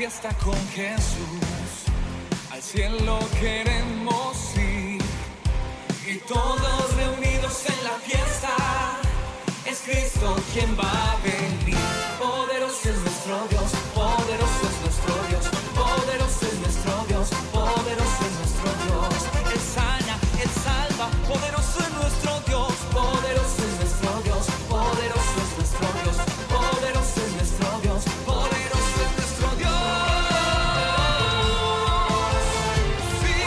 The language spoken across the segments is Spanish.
fiesta con Jesús, al cielo queremos ir, y todos reunidos en la fiesta, es Cristo quien va a venir. Poderoso es nuestro Dios, poderoso es nuestro Dios, poderoso es nuestro Dios, poderoso es nuestro Dios. Él sana, Él salva, poderoso es nuestro Dios, poderoso es nuestro Dios, poderoso es nuestro Dios, poderoso es nuestro Dios, poderoso es nuestro Dios. Sí.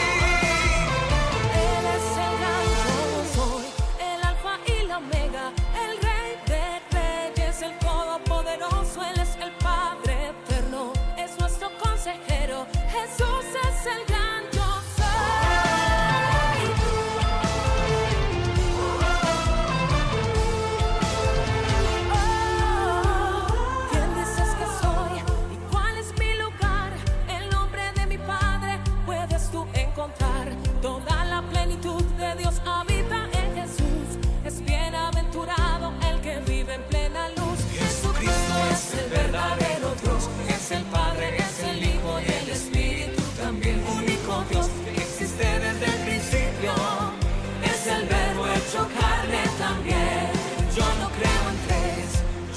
Él es el gran yo soy, el alfa y la omega, el rey de reyes, el todopoderoso. Él es el Padre eterno, es nuestro consejero. Jesús es el gran yo soy. ¿Quién dices que soy? ¿Y cuál es mi lugar? El nombre de mi Padre puedes tú encontrar. Toda la plenitud de Dios habita en Jesús. Es bienaventurado el que vive en plena luz. Jesucristo es el verdadero Dios, es el Padre, es el Hijo y el Espíritu también. Único Dios que existe desde el principio, es el Verbo hecho carne también. Yo no creo en tres,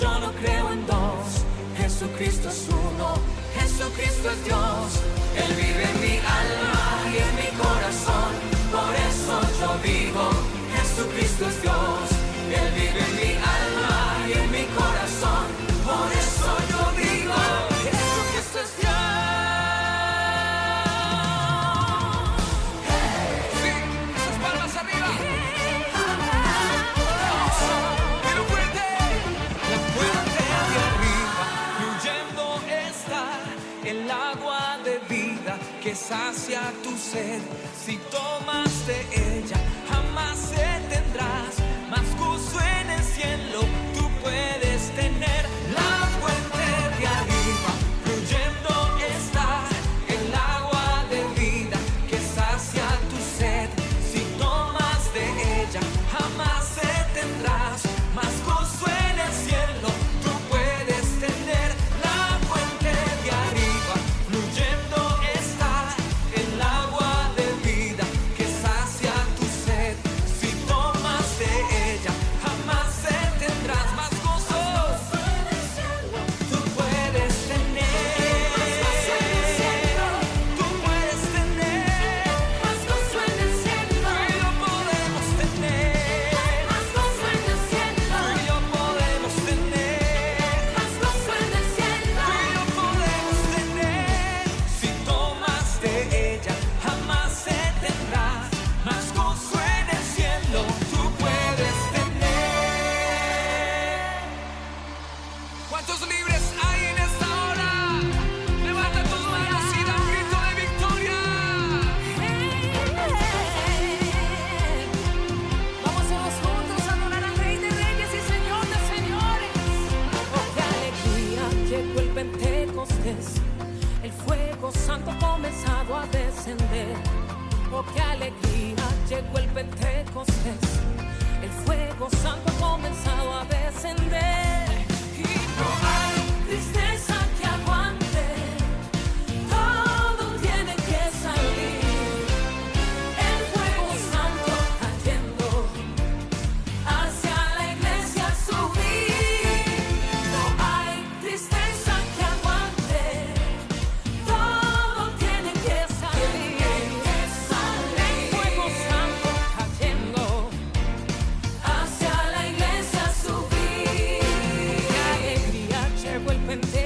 yo no creo en dos, Jesucristo es uno, Jesucristo es Dios. Él vive en mi alma y en mi corazón, por eso yo digo, Jesucristo es Dios. Él vive en mi alma y en mi corazón, por eso yo digo, Jesucristo es Dios. Sí, esas palmas arriba. Pero fuerte. La fuente de arriba, fluyendo está el agua de vida que sacia tu sed. Si tomas de ella, jamás tendrás más gozo en el cielo. Tú puedes tener la fuente de arriba, fluyendo está el agua de vida que sacia tu sed. Si tomas de ella, jamás tendrás más gozo en el cielo. Tú puedes tener la fuente de arriba, fluyendo está el agua de vida que sacia tu sed. Si tomas de ella, jamás tendrás más gozo. Tú puedes tener, tú puedes tener Más gozo en el cielo, tú y yo podemos tener, más gozo en el cielo, tú y yo podemos tener, más gozo en el cielo. tú y yo podemos tener. Si tomas de ella, jamás tendrá más gozo en el cielo. Tú puedes tener. ¿Cuántos libres hay en esta hora? Levanta tus manos y da un grito de victoria. Vamos todos juntos a adorar al Rey de Reyes y Señor de Señores. Oh, qué alegría, llegó el Pentecostés. El fuego santo ha comenzado a descender. Oh, qué alegría, llegó el Pentecostés. El fuego santo ha comenzado a descender. Y no hay tristeza que aguante. Todo tiene que salir. El fuego santo cayendo hacia la iglesia subir. No hay tristeza que aguante. Todo tiene que salir. El fuego santo cayendo hacia la iglesia subir. Qué alegría, llegó el Pentecostés.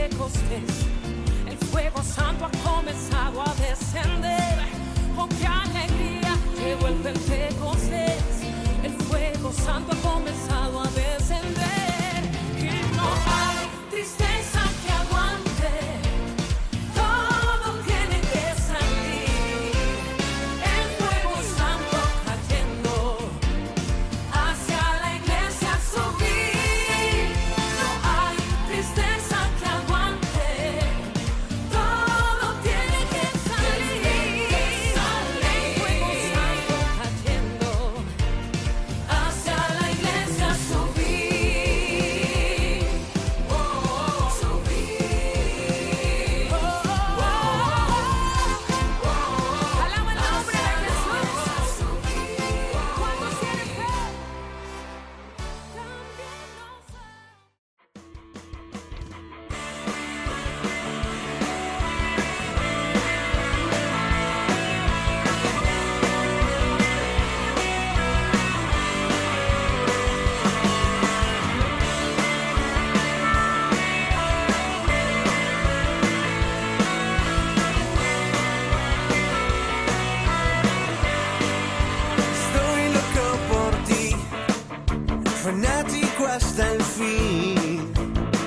hasta el fin.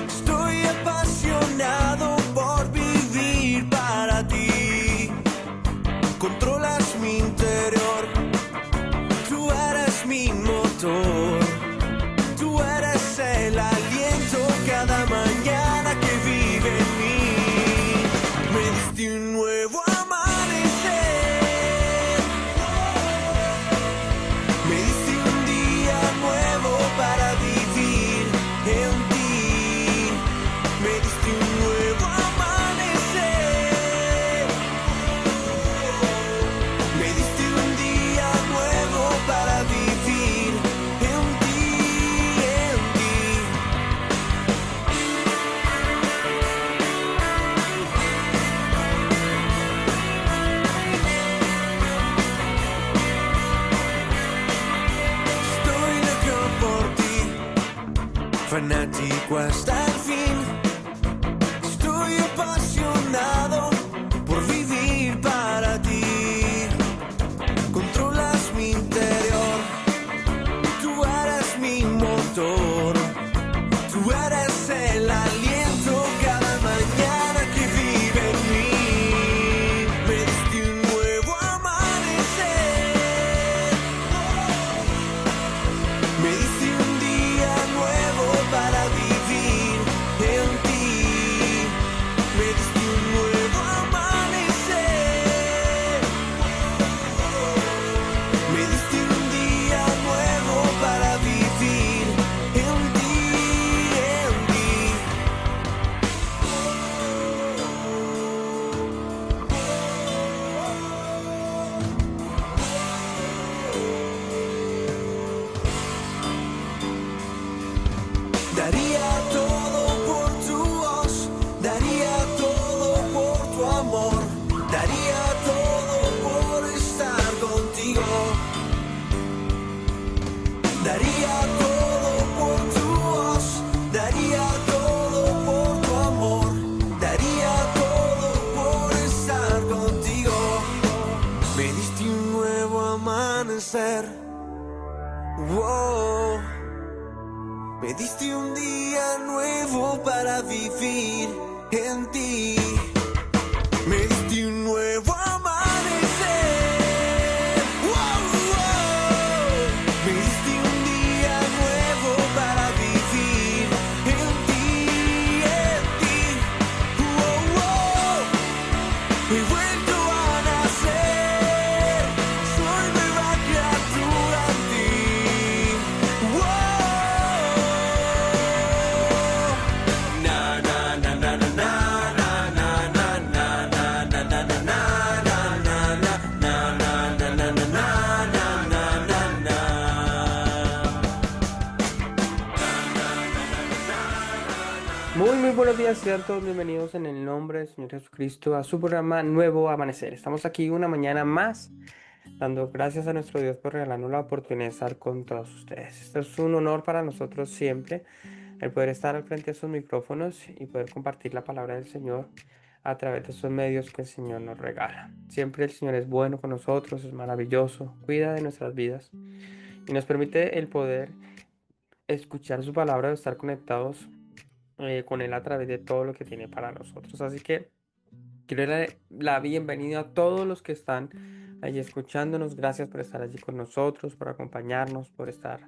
Estoy apasionado por vivir para ti. Controlas mi interior, tú eres mi motor, tú eres el aliento cada mañana que vive en mí. Me diste un nuevo amanecer, me diste un día nuevo para vivir en ti. Me diste un nuevo amanecer, me diste un día nuevo para vivir en ti, en ti. Estoy loco por ti, fanático hasta el fin. Estoy apasionado por vivir para ti. Controlas mi interior, tú eres mi motor, tú eres el aliento cada mañana que vive en mí. Me diste un nuevo amanecer, me diste un día nuevo para vivir en ti. Me diste un nuevo amanecer, me diste un día nuevo para vivir en ti, en ti. Daría todo por tu voz, daría todo por tu amor, daría todo por estar contigo. Daría todo por tu voz, daría todo por tu amor, daría todo por estar contigo. Me diste un nuevo amanecer, wow. Me diste un día nuevo para vivir en ti. Me diste un nuevo amanecer, wow, wow. Me diste un día nuevo para vivir en ti, wow, wow. He vuelto a nacer, soy nueva criatura en ti, wow. Na na na na na na na na na na na na na na Muy buenos días, sean todos bienvenidos en el nombre del Señor Jesucristo a su programa Nuevo Amanecer. Estamos aquí una mañana más, dando gracias a nuestro Dios por regalarnos la oportunidad de estar con todos ustedes. Esto es un honor para nosotros siempre, el poder estar al frente de estos micrófonos y poder compartir la palabra del Señor a través de estos medios que el Señor nos regala. Siempre el Señor es bueno con nosotros, es maravilloso, cuida de nuestras vidas y nos permite el poder escuchar su palabra y estar conectados con Él a través de todo lo que tiene para nosotros. Así que quiero darle la bienvenida a todos los que están allí escuchándonos. Gracias por estar allí con nosotros, por acompañarnos, por estar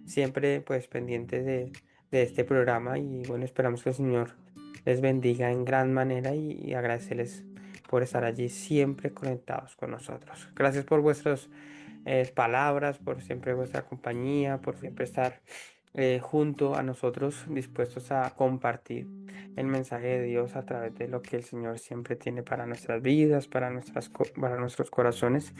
siempre pues pendientes de este programa. Y bueno, esperamos que el Señor les bendiga en gran manera y agradecerles por estar allí siempre conectados con nosotros. Gracias por vuestras palabras, por siempre vuestra compañía, por siempre estar junto a nosotros, dispuestos a compartir el mensaje de Dios a través de lo que el Señor siempre tiene para nuestras vidas, para nuestros corazones.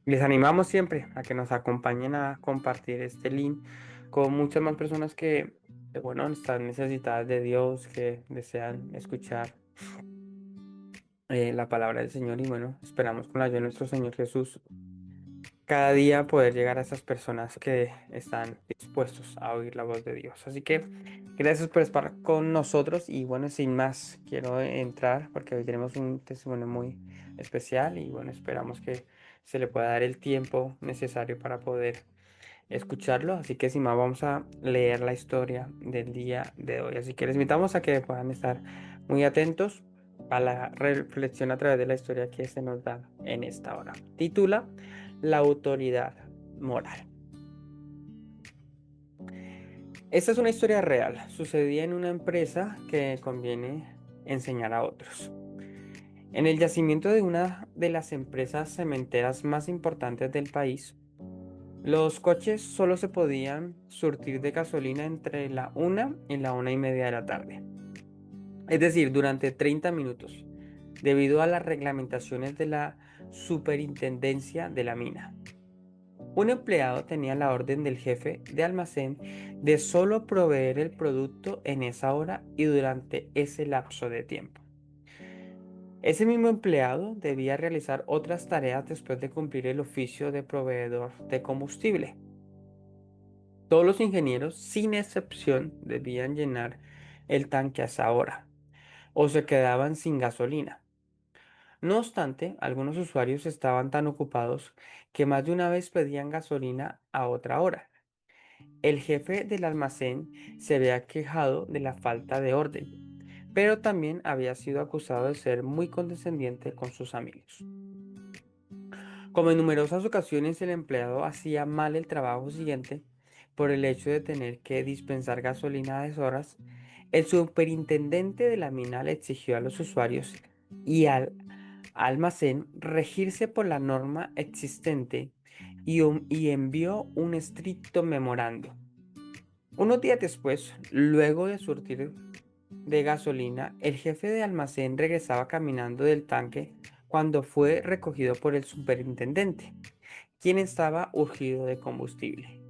Les animamos siempre a que nos acompañen a compartir este link con muchas más personas que bueno, están necesitadas de Dios, que desean escuchar la palabra del Señor. Y bueno, esperamos con la ayuda de nuestro Señor Jesús cada día poder llegar a esas personas que están dispuestos a oír la voz de Dios. Así que gracias por estar con nosotros y bueno, sin más, quiero entrar porque hoy tenemos un testimonio muy especial y bueno, esperamos que se le pueda dar el tiempo necesario para poder escucharlo. Así que sin más vamos a leer la historia del día de hoy. Así que les invitamos a que puedan estar muy atentos a la reflexión a través de la historia que se nos da en esta hora. Titula La autoridad moral. Esta es una historia real. Sucedía en una empresa que conviene enseñar a otros. En el yacimiento de una de las empresas cementeras más importantes del país, los coches solo se podían surtir de gasolina entre la 1 y la 1:30 de la tarde. Es decir, durante 30 minutos, debido a las reglamentaciones de la superintendencia de la mina. Un empleado tenía la orden del jefe de almacén de solo proveer el producto en esa hora y durante ese lapso de tiempo. Ese mismo empleado debía realizar otras tareas después de cumplir el oficio de proveedor de combustible. Todos los ingenieros, sin excepción, debían llenar el tanque a esa hora o se quedaban sin gasolina. No obstante, algunos usuarios estaban tan ocupados que más de una vez pedían gasolina a otra hora. El jefe del almacén se había quejado de la falta de orden, pero también había sido acusado de ser muy condescendiente con sus amigos. Como en numerosas ocasiones el empleado hacía mal el trabajo siguiente por el hecho de tener que dispensar gasolina a deshoras, el superintendente de la mina le exigió a los usuarios y al almacén regirse por la norma existente y envió un estricto memorando. Unos días después, luego de surtir de gasolina, el jefe de almacén regresaba caminando del tanque cuando fue recogido por el superintendente, quien estaba urgido de combustible.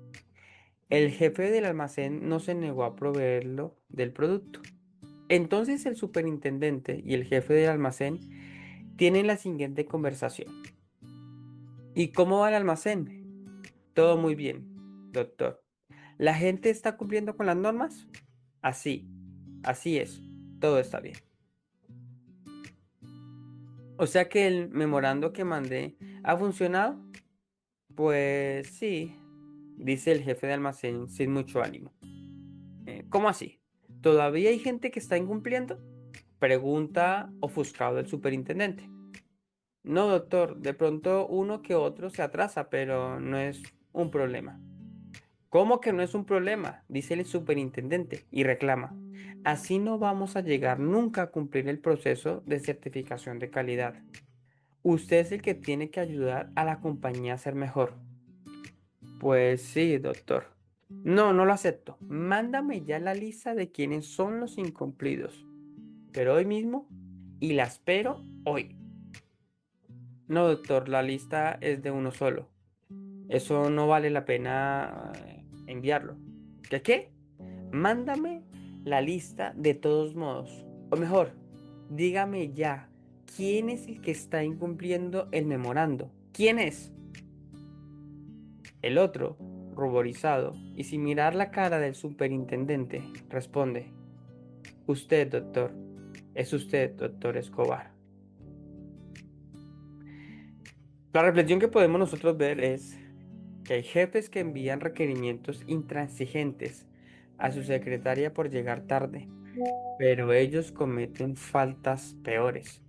El jefe del almacén no se negó a proveerlo del producto. Entonces el superintendente y el jefe del almacén tienen la siguiente conversación. ¿Y cómo va el almacén? Todo muy bien, doctor. ¿La gente está cumpliendo con las normas? Así es, todo está bien. O sea que el memorando que mandé ha funcionado. Pues sí, dice el jefe de almacén sin mucho ánimo. ¿Cómo así? ¿Todavía hay gente que está incumpliendo? Pregunta ofuscado el superintendente. No, doctor, de pronto uno que otro se atrasa, pero no es un problema. ¿Cómo que no es un problema? Dice el superintendente y reclama. Así no vamos a llegar nunca a cumplir el proceso de certificación de calidad. Usted es el que tiene que ayudar a la compañía a ser mejor. Pues sí, doctor. No, no lo acepto. Mándame ya la lista de quiénes son los incumplidos. Pero hoy mismo, y la espero hoy. No, doctor, la lista es de uno solo. Eso no vale la pena enviarlo. ¿Qué? Mándame la lista de todos modos. O mejor, dígame ya, ¿quién es el que está incumpliendo el memorando? ¿Quién es? El otro, ruborizado y sin mirar la cara del superintendente, responde: Usted, doctor. Es usted, doctor Escobar. La reflexión que podemos nosotros ver es que hay jefes que envían requerimientos intransigentes a su secretaria por llegar tarde, pero ellos cometen faltas peores.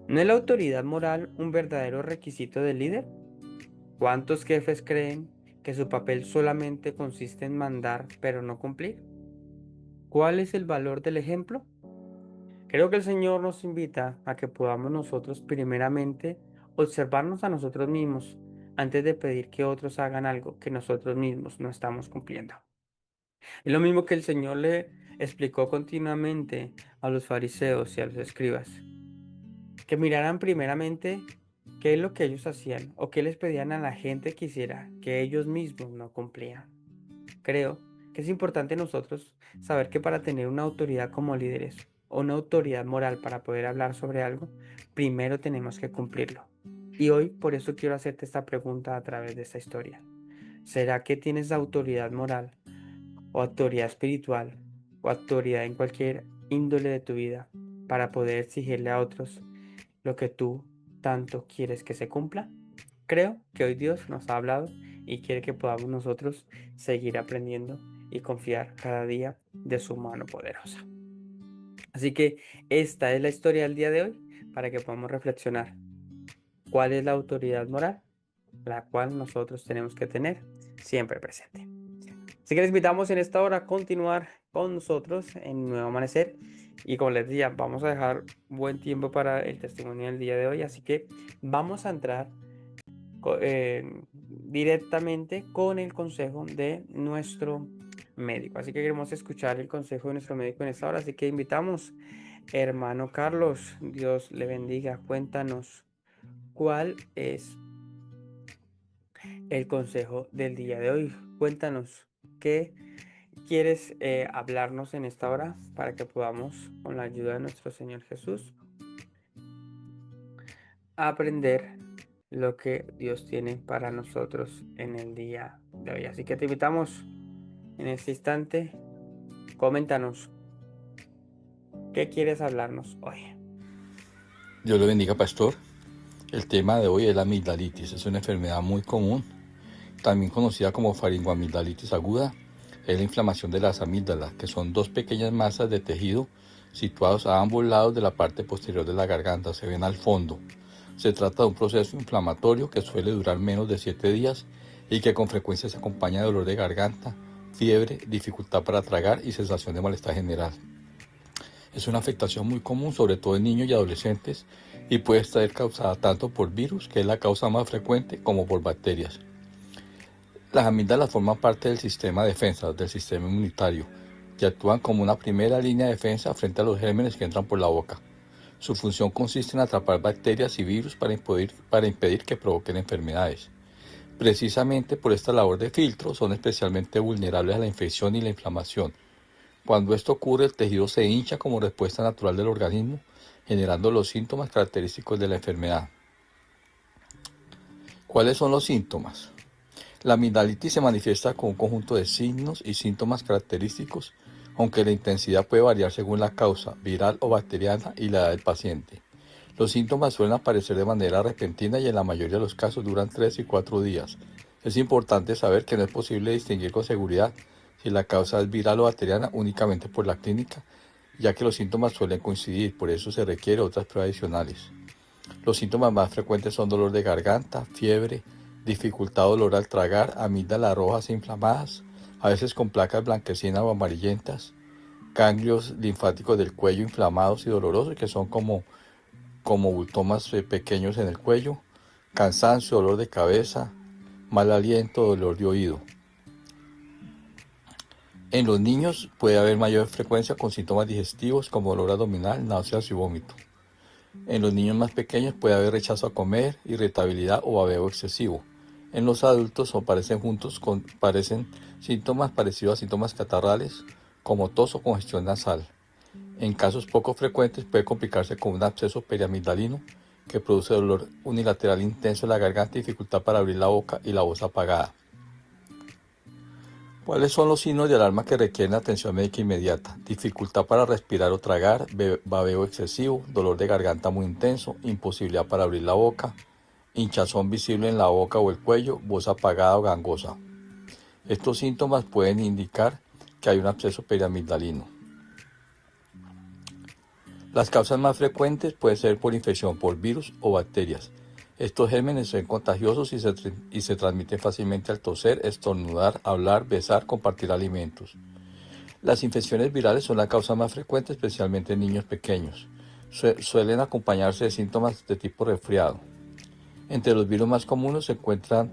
¿No es la autoridad moral un verdadero requisito del líder? ¿Cuántos jefes creen que su papel solamente consiste en mandar, pero no cumplir? ¿Cuál es el valor del ejemplo? Creo que el Señor nos invita a que podamos nosotros primeramente observarnos a nosotros mismos antes de pedir que otros hagan algo que nosotros mismos no estamos cumpliendo. Es lo mismo que el Señor le explicó continuamente a los fariseos y a los escribas, que miraran primeramente qué es lo que ellos hacían o qué les pedían a la gente que hiciera que ellos mismos no cumplían. Creo que es importante nosotros saber que para tener una autoridad como líderes o una autoridad moral para poder hablar sobre algo, primero tenemos que cumplirlo. Y hoy por eso quiero hacerte esta pregunta a través de esta historia. ¿Será que tienes autoridad moral o autoridad espiritual o autoridad en cualquier índole de tu vida para poder exigirle a otros lo que tú tanto quieres que se cumpla? Creo que hoy Dios nos ha hablado y quiere que podamos nosotros seguir aprendiendo y confiar cada día de su mano poderosa. Así que esta es la historia del día de hoy para que podamos reflexionar. ¿Cuál es la autoridad moral la cual nosotros tenemos que tener siempre presente? Así que les invitamos en esta hora a continuar con nosotros en Nuevo Amanecer. Y como les decía, vamos a dejar buen tiempo para el testimonio del día de hoy. Así que vamos a entrar directamente con el consejo de nuestro médico. Así que queremos escuchar el consejo de nuestro médico en esta hora. Así que invitamos, hermano Carlos, Dios le bendiga. Cuéntanos cuál es el consejo del día de hoy. Cuéntanos qué quieres hablarnos en esta hora para que podamos, con la ayuda de nuestro Señor Jesús, aprender lo que Dios tiene para nosotros en el día de hoy. Así que te invitamos en este instante. Coméntanos qué quieres hablarnos hoy. Dios le bendiga, pastor. El tema de hoy es la amigdalitis. Es una enfermedad muy común, también conocida como faringoamigdalitis aguda. Es la inflamación de las amígdalas, que son dos pequeñas masas de tejido situados a ambos lados de la parte posterior de la garganta. Se ven al fondo. Se trata de un proceso inflamatorio que suele durar menos de 7 días y que con frecuencia se acompaña de dolor de garganta, fiebre, dificultad para tragar y sensación de malestar general. Es una afectación muy común, sobre todo en niños y adolescentes, y puede estar causada tanto por virus, que es la causa más frecuente, como por bacterias. Las amígdalas forman parte del sistema de defensa, del sistema inmunitario, que actúan como una primera línea de defensa frente a los gérmenes que entran por la boca. Su función consiste en atrapar bacterias y virus para impedir que provoquen enfermedades. Precisamente por esta labor de filtro son especialmente vulnerables a la infección y la inflamación. Cuando esto ocurre, el tejido se hincha como respuesta natural del organismo, generando los síntomas característicos de la enfermedad. ¿Cuáles son los síntomas? La amigdalitis se manifiesta con un conjunto de signos y síntomas característicos, aunque la intensidad puede variar según la causa, viral o bacteriana, y la edad del paciente. Los síntomas suelen aparecer de manera repentina y en la mayoría de los casos duran 3 y 4 días. Es importante saber que no es posible distinguir con seguridad si la causa es viral o bacteriana únicamente por la clínica, ya que los síntomas suelen coincidir, por eso se requieren otras pruebas adicionales. Los síntomas más frecuentes son dolor de garganta, fiebre, dificultad o dolor al tragar, amígdalas rojas e inflamadas, a veces con placas blanquecinas o amarillentas, ganglios linfáticos del cuello inflamados y dolorosos, que son como bultomas pequeños en el cuello, cansancio, dolor de cabeza, mal aliento, dolor de oído. En los niños puede haber mayor frecuencia con síntomas digestivos como dolor abdominal, náuseas y vómito. En los niños más pequeños puede haber rechazo a comer, irritabilidad o babeo excesivo. En los adultos parecen síntomas parecidos a síntomas catarrales como tos o congestión nasal. En casos poco frecuentes puede complicarse con un absceso periamigdalino que produce dolor unilateral intenso en la garganta y dificultad para abrir la boca y la voz apagada. ¿Cuáles son los signos de alarma que requieren atención médica inmediata? Dificultad para respirar o tragar, babeo excesivo, dolor de garganta muy intenso, imposibilidad para abrir la boca, hinchazón visible en la boca o el cuello, voz apagada o gangosa. Estos síntomas pueden indicar que hay un absceso periamigdalino. Las causas más frecuentes pueden ser por infección por virus o bacterias. Estos gérmenes son contagiosos y se transmiten fácilmente al toser, estornudar, hablar, besar, compartir alimentos. Las infecciones virales son la causa más frecuente, especialmente en niños pequeños. Suelen acompañarse de síntomas de tipo resfriado. Entre los virus más comunes se encuentran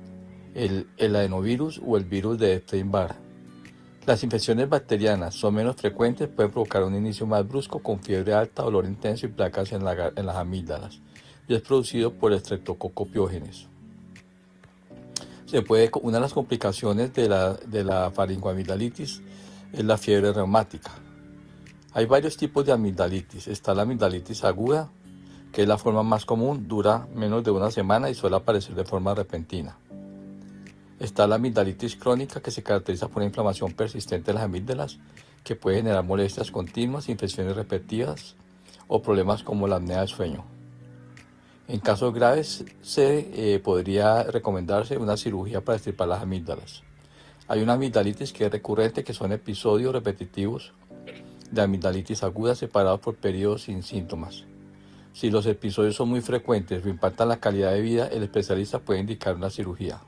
el adenovirus o el virus de Epstein-Barr. Las infecciones bacterianas son menos frecuentes, pueden provocar un inicio más brusco con fiebre alta, dolor intenso y placas en las amígdalas, y es producido por Streptococcus pyogenes. Una de las complicaciones de la faringoamigdalitis es la fiebre reumática. Hay varios tipos de amigdalitis. Está la amigdalitis aguda, que es la forma más común, dura menos de una semana y suele aparecer de forma repentina. Está la amigdalitis crónica, que se caracteriza por una inflamación persistente de las amígdalas, que puede generar molestias continuas, infecciones repetidas o problemas como la apnea del sueño. En casos graves se podría recomendarse una cirugía para extirpar las amígdalas. Hay una amigdalitis que es recurrente, que son episodios repetitivos de amigdalitis aguda separados por periodos sin síntomas. Si los episodios son muy frecuentes o impactan la calidad de vida, el especialista puede indicar una cirugía.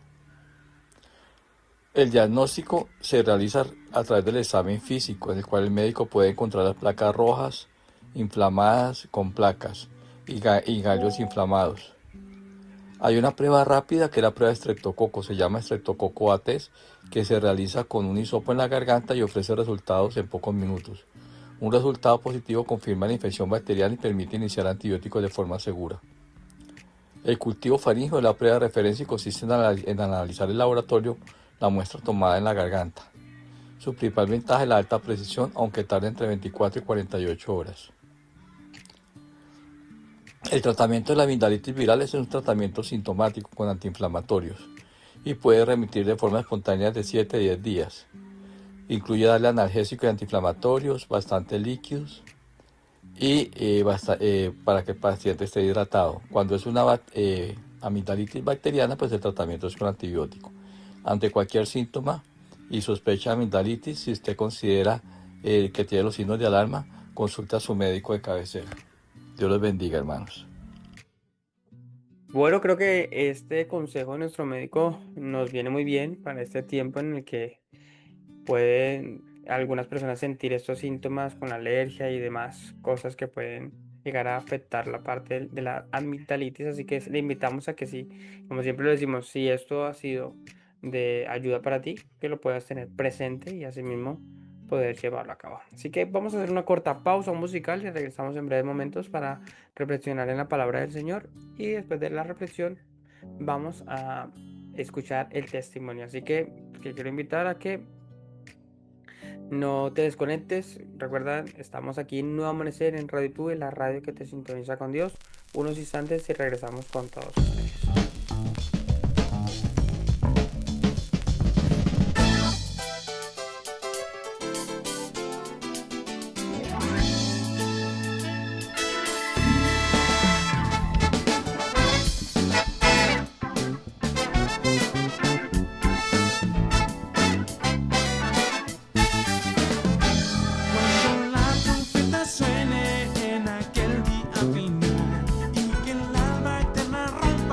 El diagnóstico se realiza a través del examen físico, en el cual el médico puede encontrar las placas rojas, inflamadas con placas y ganglios inflamados. Hay una prueba rápida que es la prueba de estreptococo, se llama estreptococo A-test, que se realiza con un hisopo en la garganta y ofrece resultados en pocos minutos. Un resultado positivo confirma la infección bacteriana y permite iniciar antibióticos de forma segura. El cultivo faríngeo es la prueba de referencia y consiste en analizar el laboratorio la muestra tomada en la garganta. Su principal ventaja es la alta precisión, aunque tarda entre 24 y 48 horas. El tratamiento de la amigdalitis viral es un tratamiento sintomático con antiinflamatorios y puede remitir de forma espontánea de 7 a 10 días. Incluye darle analgésicos y antiinflamatorios, bastantes líquidos y para que el paciente esté hidratado. Cuando es una amigdalitis bacteriana, pues el tratamiento es con antibiótico. Ante cualquier síntoma y sospecha de amigdalitis, si usted considera que tiene los signos de alarma, consulte a su médico de cabecera. Dios los bendiga, hermanos. Bueno, creo que este consejo de nuestro médico nos viene muy bien para este tiempo en el que pueden algunas personas sentir estos síntomas con la alergia y demás cosas que pueden llegar a afectar la parte de la amigdalitis. Así que le invitamos a que sí, como siempre lo decimos, si esto ha sido de ayuda para ti, que lo puedas tener presente y asimismo poder llevarlo a cabo. Así que vamos a hacer una corta pausa musical y regresamos en breves momentos para reflexionar en la palabra del Señor, y después de la reflexión vamos a escuchar el testimonio. Así que quiero invitar a que no te desconectes. Recuerda, estamos aquí en Nuevo Amanecer en Radio Pube, la radio que te sintoniza con Dios. Unos instantes y regresamos con todos ustedes. Cuando la trompeta suene en aquel día final y que el alma eterna rompa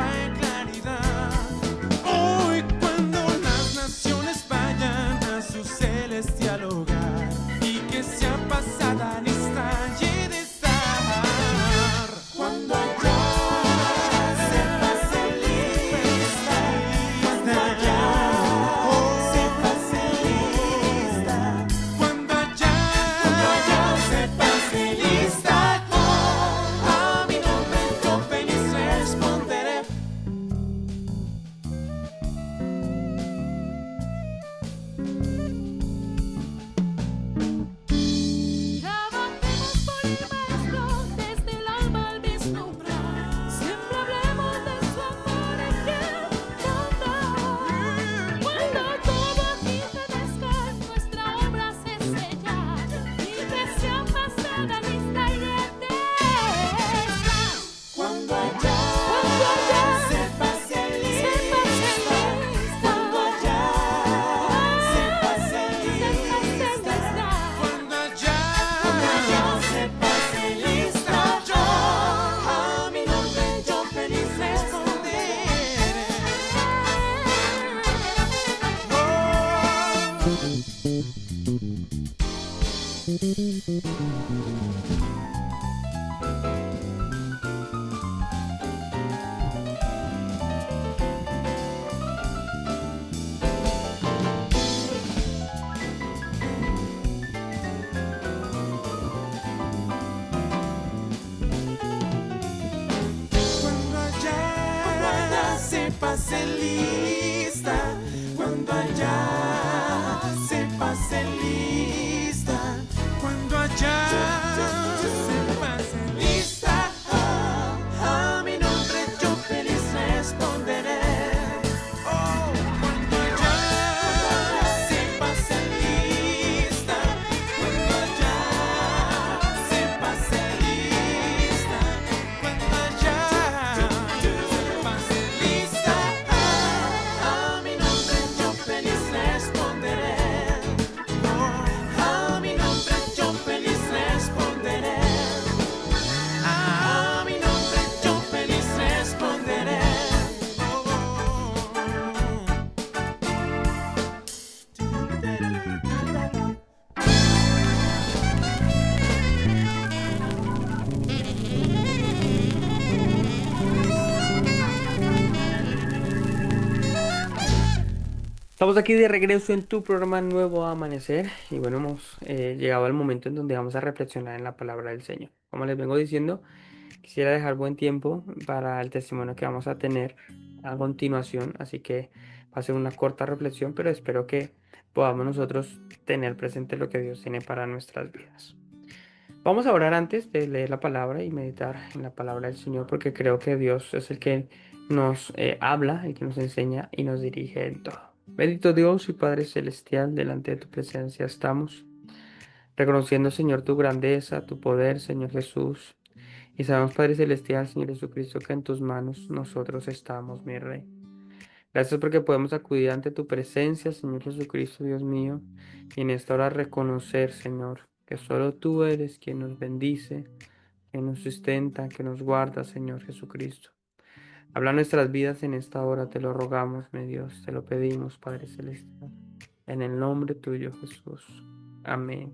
Estamos aquí de regreso en tu programa Nuevo Amanecer y bueno, hemos llegado al momento en donde vamos a reflexionar en la palabra del Señor. Como les vengo diciendo, quisiera dejar buen tiempo para el testimonio que vamos a tener a continuación, así que va a ser una corta reflexión, pero espero que podamos nosotros tener presente lo que Dios tiene para nuestras vidas. Vamos a orar antes de leer la palabra y meditar en la palabra del Señor, porque creo que Dios es el que nos habla, el que nos enseña y nos dirige en todo. Bendito Dios y Padre Celestial, delante de tu presencia estamos, reconociendo, Señor, tu grandeza, tu poder, Señor Jesús. Y sabemos, Padre Celestial, Señor Jesucristo, que en tus manos nosotros estamos, mi Rey. Gracias porque podemos acudir ante tu presencia, Señor Jesucristo, Dios mío, y en esta hora reconocer, Señor, que solo tú eres quien nos bendice, que nos sustenta, que nos guarda, Señor Jesucristo. Habla nuestras vidas en esta hora, te lo rogamos, mi Dios, te lo pedimos, Padre Celestial, en el nombre tuyo, Jesús. Amén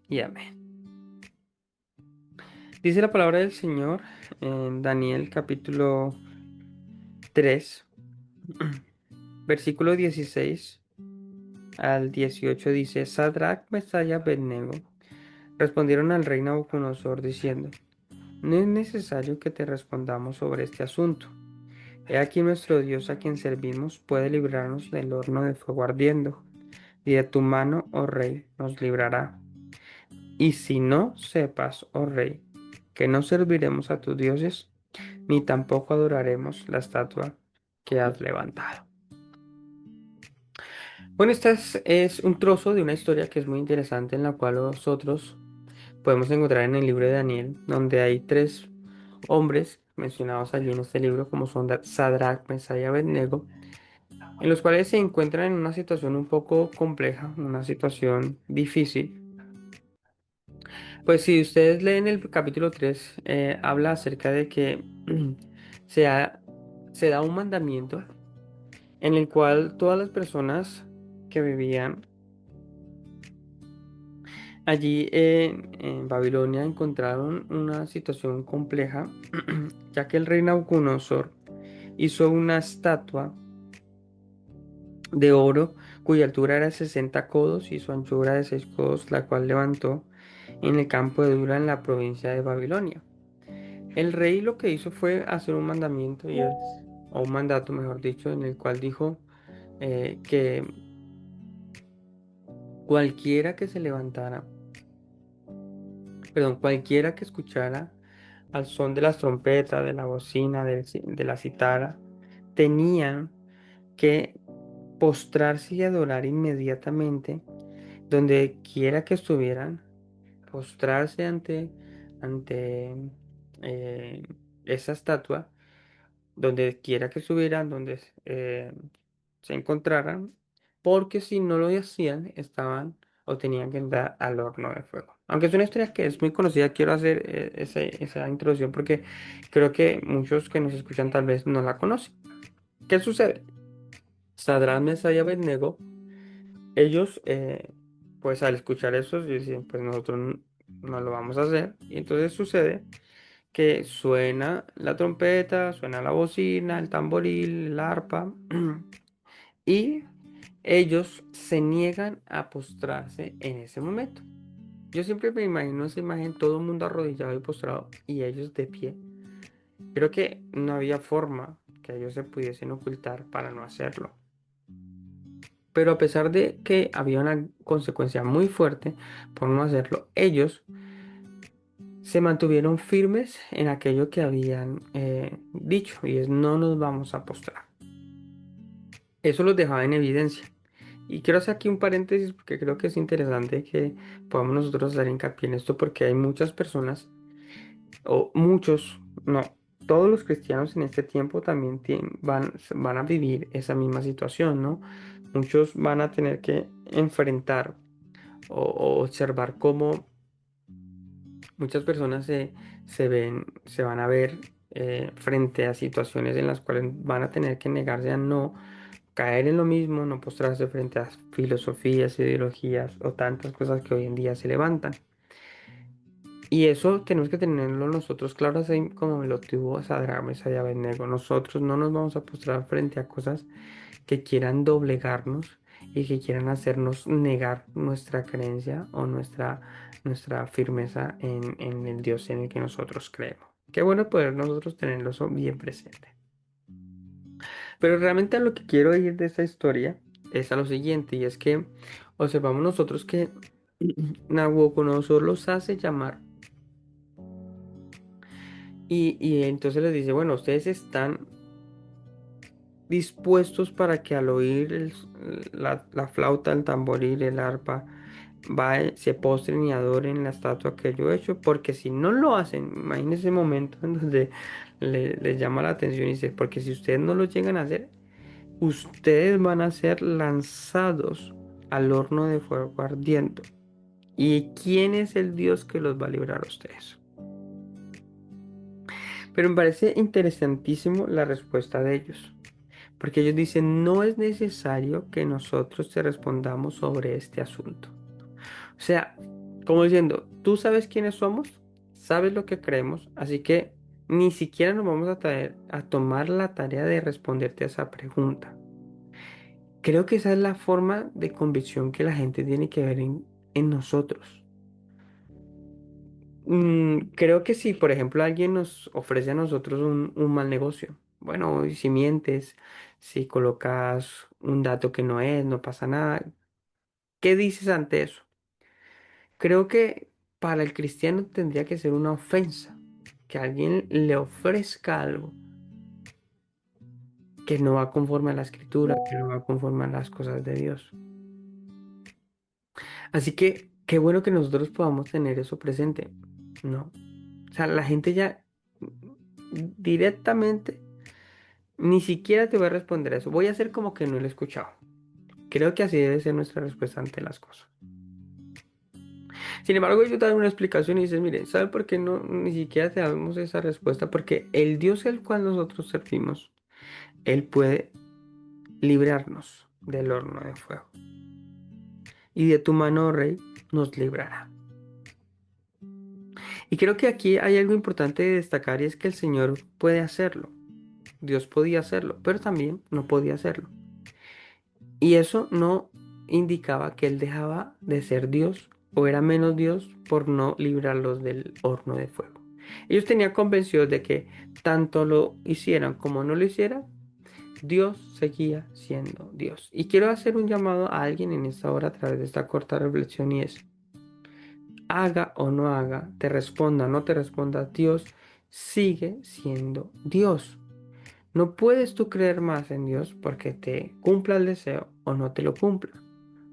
y amén. Dice la palabra del Señor en Daniel capítulo 3, versículo 16 al 18 dice: Sadrach, Mesach y Abednego respondieron al rey Nabucodonosor diciendo: No es necesario que te respondamos sobre este asunto. He aquí nuestro Dios a quien servimos puede librarnos del horno de fuego ardiendo, y de tu mano, oh rey, nos librará. Y si no, sepas, oh rey, que no serviremos a tus dioses, ni tampoco adoraremos la estatua que has levantado. Bueno, es un trozo de una historia que es muy interesante, en la cual nosotros podemos encontrar en el libro de Daniel, donde hay tres hombres mencionados allí en este libro, como son Sadrach, Mesach y Abednego, en los cuales se encuentran en una situación un poco compleja, una situación difícil. Pues si ustedes leen el capítulo 3, habla acerca de que se, se da un mandamiento en el cual todas las personas que vivían allí en Babilonia encontraron una situación compleja, ya que el rey Nabucodonosor hizo una estatua de oro cuya altura era 60 codos y su anchura de 6 codos, la cual levantó en el campo de Dura en la provincia de Babilonia. El rey lo que hizo fue hacer un mandamiento, o un mandato mejor dicho, en el cual dijo que cualquiera que se levantara, perdón, cualquiera que escuchara al son de las trompetas, de la bocina, de la citara, tenían que postrarse y adorar inmediatamente donde quiera que estuvieran, postrarse ante esa estatua, donde quiera que estuvieran, donde se encontraran, porque si no lo hacían, estaban o tenían que entrar al horno de fuego. Aunque es una historia que es muy conocida, quiero hacer esa introducción porque creo que muchos que nos escuchan tal vez no la conocen. ¿Qué sucede? Sadrach, Mesach y Abednego, ellos, pues al escuchar eso, dicen, pues nosotros no lo vamos a hacer. Y entonces sucede que suena la trompeta, suena la bocina, el tamboril, el arpa, y ellos se niegan a postrarse en ese momento. Yo siempre me imagino esa imagen, todo el mundo arrodillado y postrado, y ellos de pie. Creo que no había forma que ellos se pudiesen ocultar para no hacerlo. Pero a pesar de que había una consecuencia muy fuerte por no hacerlo, ellos se mantuvieron firmes en aquello que habían dicho, y es: no nos vamos a postrar. Eso los dejaba en evidencia. Y quiero hacer aquí un paréntesis porque creo que es interesante que podamos nosotros hacer hincapié en esto, porque hay muchas personas, o muchos, no, todos los cristianos en este tiempo también van a vivir esa misma situación, ¿no? Muchos van a tener que enfrentar o observar cómo muchas personas se van a ver frente a situaciones en las cuales van a tener que negarse a no caer en lo mismo, no postrarse frente a filosofías, ideologías o tantas cosas que hoy en día se levantan. Y eso tenemos que tenerlo nosotros claro, así como me lo tuvo Sadrach, Mesach y Abednego. Nosotros no nos vamos a postrar frente a cosas que quieran doblegarnos y que quieran hacernos negar nuestra creencia o nuestra firmeza en el Dios en el que nosotros creemos. Qué bueno poder nosotros tenerlo eso bien presente. Pero realmente a lo que quiero ir de esta historia es a lo siguiente, y es que observamos nosotros que Nabucodonosor los hace llamar y entonces les dice, bueno, ustedes están dispuestos para que al oír la flauta, el tamboril, el arpa, se postren y adoren la estatua que yo he hecho, porque si no lo hacen, imagínense ese momento en donde les llama la atención y dice, porque si ustedes no lo llegan a hacer, ustedes van a ser lanzados al horno de fuego ardiente. ¿Y quién es el Dios que los va a librar a ustedes? Pero me parece interesantísimo la respuesta de ellos. Porque ellos dicen, no es necesario que nosotros te respondamos sobre este asunto. O sea, como diciendo, tú sabes quiénes somos, sabes lo que creemos, así que ni siquiera nos vamos a tomar la tarea de responderte a esa pregunta. Creo que esa es la forma de convicción que la gente tiene que ver en nosotros. Creo que si, por ejemplo, alguien nos ofrece a nosotros un mal negocio, bueno, y si mientes, si colocas un dato que no es, no pasa nada. ¿Qué dices ante eso? Creo que para el cristiano tendría que ser una ofensa que alguien le ofrezca algo que no va conforme a la escritura, que no va conforme a las cosas de Dios. Así que qué bueno que nosotros podamos tener eso presente. No. O sea, la gente ya directamente ni siquiera te voy a responder a eso. Voy a hacer como que no lo he escuchado. Creo que así debe ser nuestra respuesta ante las cosas. Sin embargo, yo te doy una explicación y dices, mire, ¿sabe por qué no ni siquiera te damos esa respuesta? Porque el Dios al cual nosotros servimos, Él puede librarnos del horno de fuego. Y de tu mano, oh Rey, nos librará. Y creo que aquí hay algo importante de destacar y es que el Señor puede hacerlo. Dios podía hacerlo, pero también no podía hacerlo. Y eso no indicaba que Él dejaba de ser Dios o era menos Dios por no librarlos del horno de fuego. Ellos tenían convencidos de que tanto lo hicieran como no lo hicieran, Dios seguía siendo Dios. Y quiero hacer un llamado a alguien en esta hora a través de esta corta reflexión y es, haga o no haga, te responda o no te responda, Dios sigue siendo Dios. No puedes tú creer más en Dios porque te cumpla el deseo o no te lo cumpla.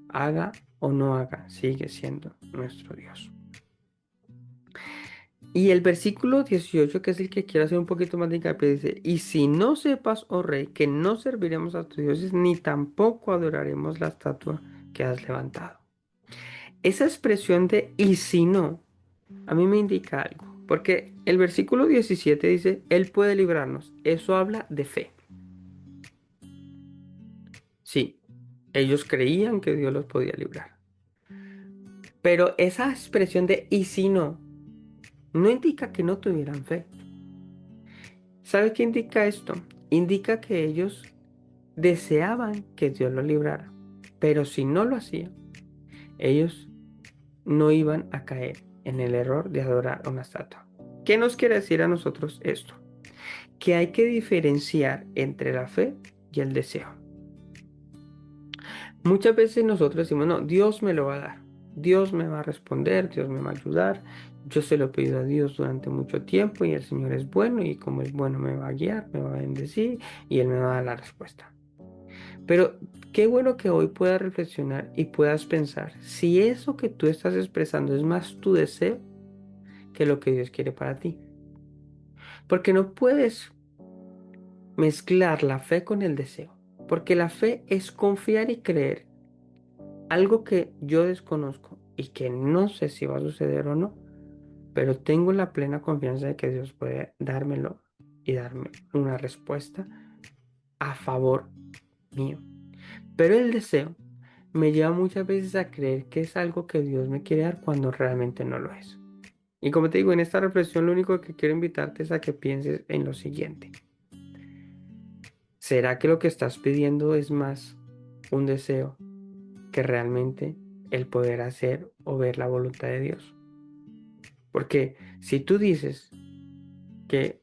Haga o no haga, sigue siendo nuestro Dios. Y el versículo 18, que es el que quiero hacer un poquito más de hincapié, dice, y si no sepas, oh rey, que no serviremos a tus dioses, ni tampoco adoraremos la estatua que has levantado. Esa expresión de y si no, a mí me indica algo, porque el versículo 17 dice, Él puede librarnos. Eso habla de fe. Sí, ellos creían que Dios los podía librar. Pero esa expresión de y si no, no indica que no tuvieran fe. ¿Sabe qué indica esto? Indica que ellos deseaban que Dios los librara, pero si no lo hacían, ellos no iban a caer en el error de adorar a una estatua. ¿Qué nos quiere decir a nosotros esto? Que hay que diferenciar entre la fe y el deseo. Muchas veces nosotros decimos, no, Dios me lo va a dar, Dios me va a responder, Dios me va a ayudar. Yo se lo he pedido a Dios durante mucho tiempo y el Señor es bueno y como es bueno me va a guiar, me va a bendecir y Él me va a dar la respuesta. Pero qué bueno que hoy puedas reflexionar y puedas pensar si eso que tú estás expresando es más tu deseo que lo que Dios quiere para ti. Porque no puedes mezclar la fe con el deseo. Porque la fe es confiar y creer algo que yo desconozco y que no sé si va a suceder o no, pero tengo la plena confianza de que Dios puede dármelo y darme una respuesta a favor mío. Pero el deseo me lleva muchas veces a creer que es algo que Dios me quiere dar cuando realmente no lo es. Y como te digo, en esta reflexión lo único que quiero invitarte es a que pienses en lo siguiente. ¿Será que lo que estás pidiendo es más un deseo que realmente el poder hacer o ver la voluntad de Dios? Porque si tú dices que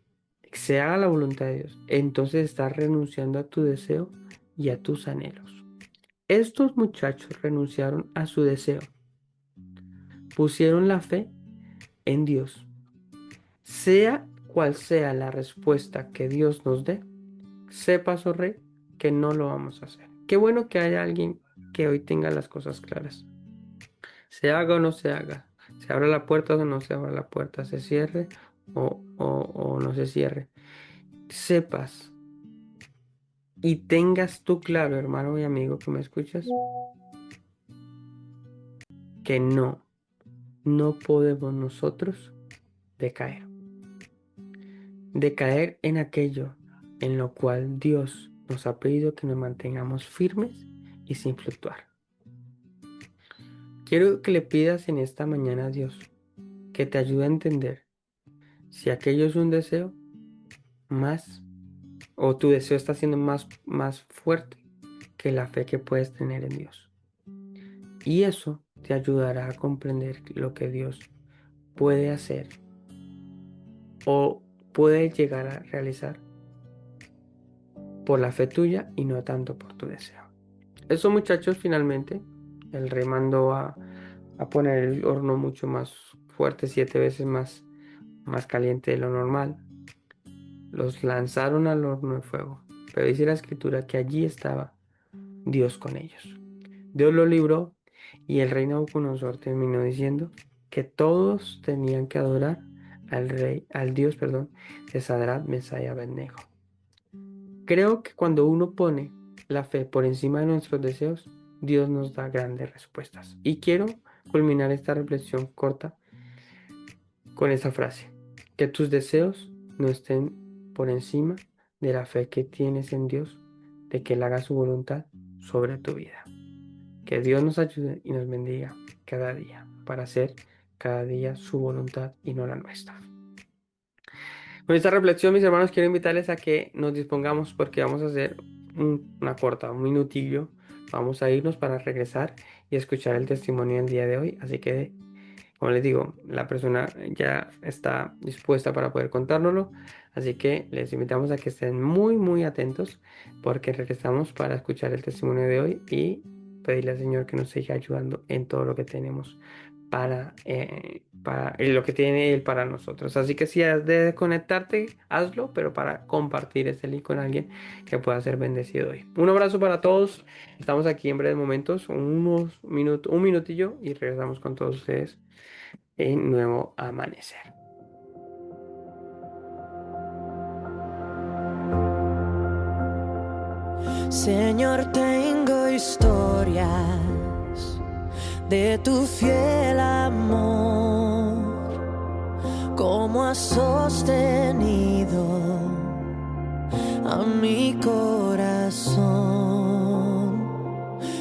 se haga la voluntad de Dios, entonces estás renunciando a tu deseo y a tus anhelos. Estos muchachos renunciaron a su deseo, pusieron la fe en Dios. Sea cual sea la respuesta que Dios nos dé, sepas, oh rey, que no lo vamos a hacer. Qué bueno que haya alguien que hoy tenga las cosas claras. Se haga o no se haga, se abra la puerta o no se abra la puerta, se cierre o no se cierre. Sepas y tengas tú claro, hermano y amigo que me escuchas, que no podemos nosotros decaer. Decaer en aquello en lo cual Dios nos ha pedido que nos mantengamos firmes y sin fluctuar. Quiero que le pidas en esta mañana a Dios que te ayude a entender si aquello es un deseo más o tu deseo está siendo más fuerte que la fe que puedes tener en Dios. Y eso te ayudará a comprender lo que Dios puede hacer o puede llegar a realizar por la fe tuya y no tanto por tu deseo. Esos muchachos finalmente, el rey mandó a poner el horno mucho más fuerte, 7 veces más caliente de lo normal. Los lanzaron al horno de fuego, pero dice la escritura que allí estaba Dios con ellos. Dios lo libró y el rey Nabucodonosor terminó diciendo que todos tenían que adorar al Dios, perdón, de Sadrach, Mesach y Abednego. Creo que cuando uno pone la fe por encima de nuestros deseos, Dios nos da grandes respuestas. Y quiero culminar esta reflexión corta con esa frase: que tus deseos no estén por encima de la fe que tienes en Dios, de que Él haga su voluntad sobre tu vida. Que Dios nos ayude y nos bendiga cada día para hacer cada día su voluntad y no la nuestra. Con esta reflexión, mis hermanos, quiero invitarles a que nos dispongamos porque vamos a hacer una corta, un minutillo. Vamos a irnos para regresar y escuchar el testimonio del día de hoy. Así que, como les digo, la persona ya está dispuesta para poder contárnoslo. Así que les invitamos a que estén muy atentos porque regresamos para escuchar el testimonio de hoy y pedirle al Señor que nos siga ayudando en todo lo que tenemos para lo que tiene Él para nosotros. Así que si has de conectarte, hazlo, pero para compartir este link con alguien que pueda ser bendecido hoy. Un abrazo para todos. Estamos aquí en breves momentos, unos minutos, un minutillo y regresamos con todos ustedes en Nuevo Amanecer. Señor, tengo historias de tu fiel amor, cómo has sostenido a mi corazón.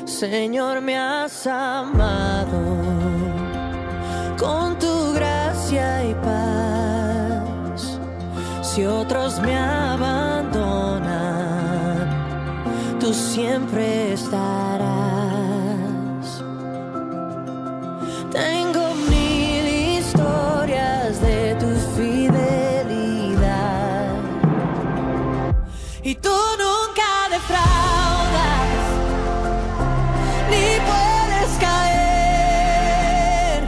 Señor, me has amado con tu gracia y paz. Si otros me abandonan, tú siempre estarás. Tengo mil historias de tu fidelidad y tú nunca defraudas ni puedes caer.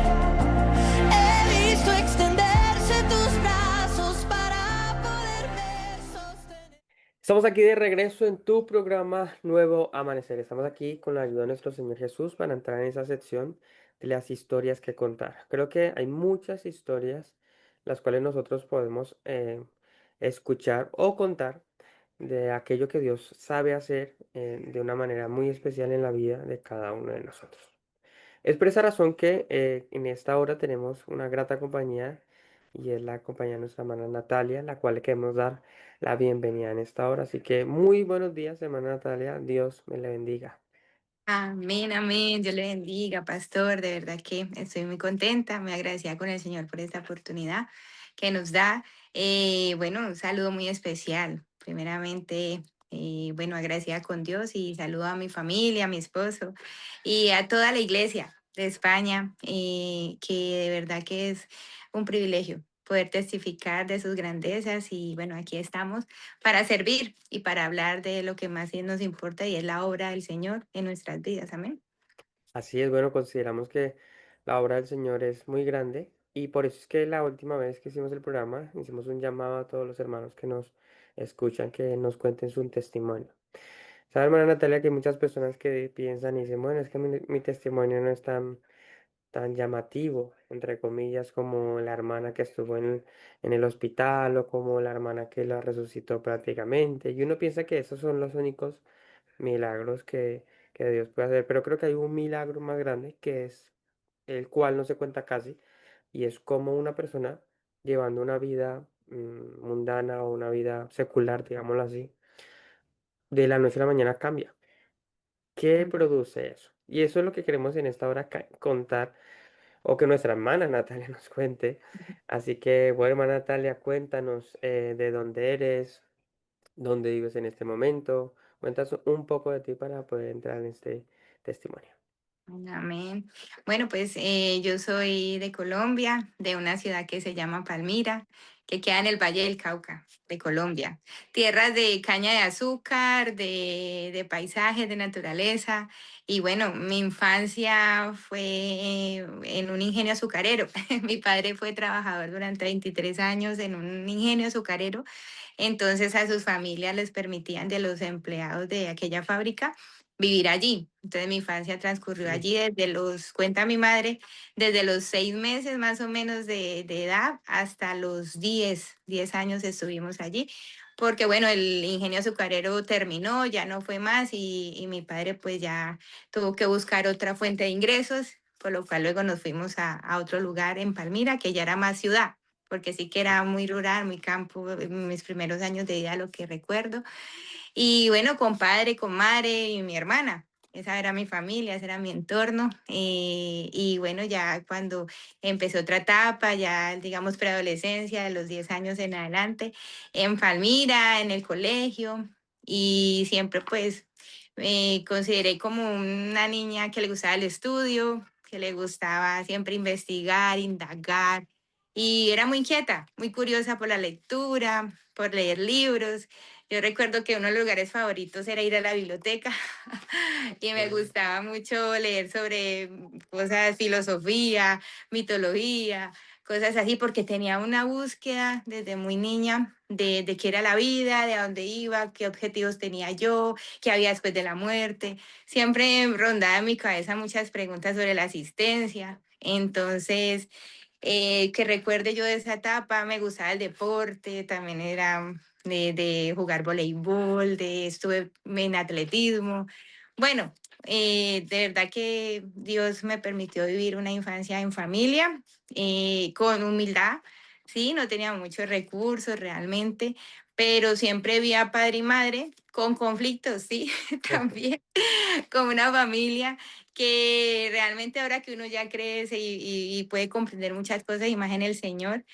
He visto extenderse tus brazos para poderme sostener. Estamos aquí de regreso en tu programa Nuevo Amanecer. Estamos aquí con la ayuda de nuestro Señor Jesús para entrar en esa sección de las historias que contar. Creo que hay muchas historias las cuales nosotros podemos escuchar o contar de aquello que Dios sabe hacer de una manera muy especial en la vida de cada uno de nosotros. Es por esa razón que en esta hora tenemos una grata compañía y es la compañía de nuestra hermana Natalia, la cual le queremos dar la bienvenida en esta hora. Así que muy buenos días, hermana Natalia. Dios me le bendiga. Amén, amén. Dios le bendiga, pastor. De verdad que estoy muy contenta, muy agradecida con el Señor por esta oportunidad que nos da. Bueno, un saludo muy especial. Primeramente, bueno, agradecida con Dios y saludo a mi familia, a mi esposo y a toda la iglesia de España, que de verdad que es un privilegio poder testificar de sus grandezas y bueno, aquí estamos para servir y para hablar de lo que más nos importa y es la obra del Señor en nuestras vidas. Amén. Así es, bueno, consideramos que la obra del Señor es muy grande y por eso es que la última vez que hicimos el programa hicimos un llamado a todos los hermanos que nos escuchan que nos cuenten su testimonio. ¿Sabe, hermana Natalia, que hay muchas personas que piensan y dicen, bueno, es que mi testimonio no es tan llamativo, entre comillas, como la hermana que estuvo en el hospital o como la hermana que la resucitó prácticamente? Y uno piensa que esos son los únicos milagros que Dios puede hacer, pero creo que hay un milagro más grande que es el cual no se cuenta casi, y es como una persona llevando una vida mundana o una vida secular, digámoslo así, de la noche a la mañana cambia. ¿Qué produce eso? Y eso es lo que queremos en esta hora contar, o que nuestra hermana Natalia nos cuente. Así que, bueno, hermana Natalia, cuéntanos de dónde eres, dónde vives en este momento. Cuéntanos un poco de ti para poder entrar en este testimonio. Amén. Bueno, pues yo soy de Colombia, de una ciudad que se llama Palmira, que queda en el Valle del Cauca, de Colombia. Tierras de caña de azúcar, de paisajes, de naturaleza. Y bueno, mi infancia fue en un ingenio azucarero. Mi padre fue trabajador durante 23 años en un ingenio azucarero. Entonces a sus familias les permitían de los empleados de aquella fábrica vivir allí. Entonces mi infancia transcurrió Mm. allí desde cuenta mi madre, desde los 6 meses más o menos de edad hasta los 10 años estuvimos allí. Porque bueno, el ingenio azucarero terminó, ya no fue más y mi padre pues ya tuvo que buscar otra fuente de ingresos, por lo cual luego nos fuimos a otro lugar en Palmira, que ya era más ciudad, porque sí que era muy rural, muy campo, en mis primeros años de vida, lo que recuerdo. Y bueno, con padre, con madre y mi hermana. Esa era mi familia, ese era mi entorno. Y bueno, ya cuando empezó otra etapa, ya digamos preadolescencia, de los 10 años en adelante, en Palmira, en el colegio. Y siempre pues me consideré como una niña que le gustaba el estudio, que le gustaba siempre investigar, indagar. Y era muy inquieta, muy curiosa por la lectura, por leer libros. Yo recuerdo que uno de los lugares favoritos era ir a la biblioteca y me Bueno, gustaba mucho leer sobre cosas, filosofía, mitología, cosas así, porque tenía una búsqueda desde muy niña de qué era la vida, de a dónde iba, qué objetivos tenía yo, qué había después de la muerte. Siempre rondaba en mi cabeza muchas preguntas sobre la existencia. Entonces, que recuerde yo de esa etapa, me gustaba el deporte, también era de jugar voleibol, estuve en atletismo. Bueno, de verdad que Dios me permitió vivir una infancia en familia, con humildad, sí, no tenía muchos recursos realmente, pero siempre vi a padre y madre con conflictos, sí, también, con una familia que realmente ahora que uno ya crece y puede comprender muchas cosas y más en el Señor,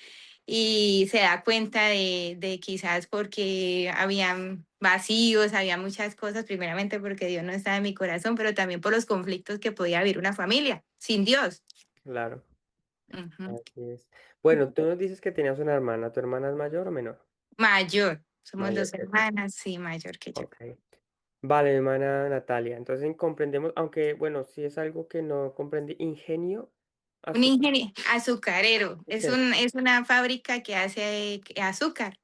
y se da cuenta de quizás porque habían vacíos, había muchas cosas, primeramente porque Dios no estaba en mi corazón, pero también por los conflictos que podía vivir una familia sin Dios. claro, Ujú. así es. Bueno, tú nos dices que tenías una hermana. ¿Tu hermana es mayor o menor? Mayor, somos Mayor dos que tú. hermanas, sí, mayor que yo. Ok. Vale, mi hermana Natalia. Entonces comprendemos, aunque bueno, si es algo que no comprendí, ingenio Un azúcar. ingeniero azucarero, ¿Qué es? es una fábrica que hace azúcar.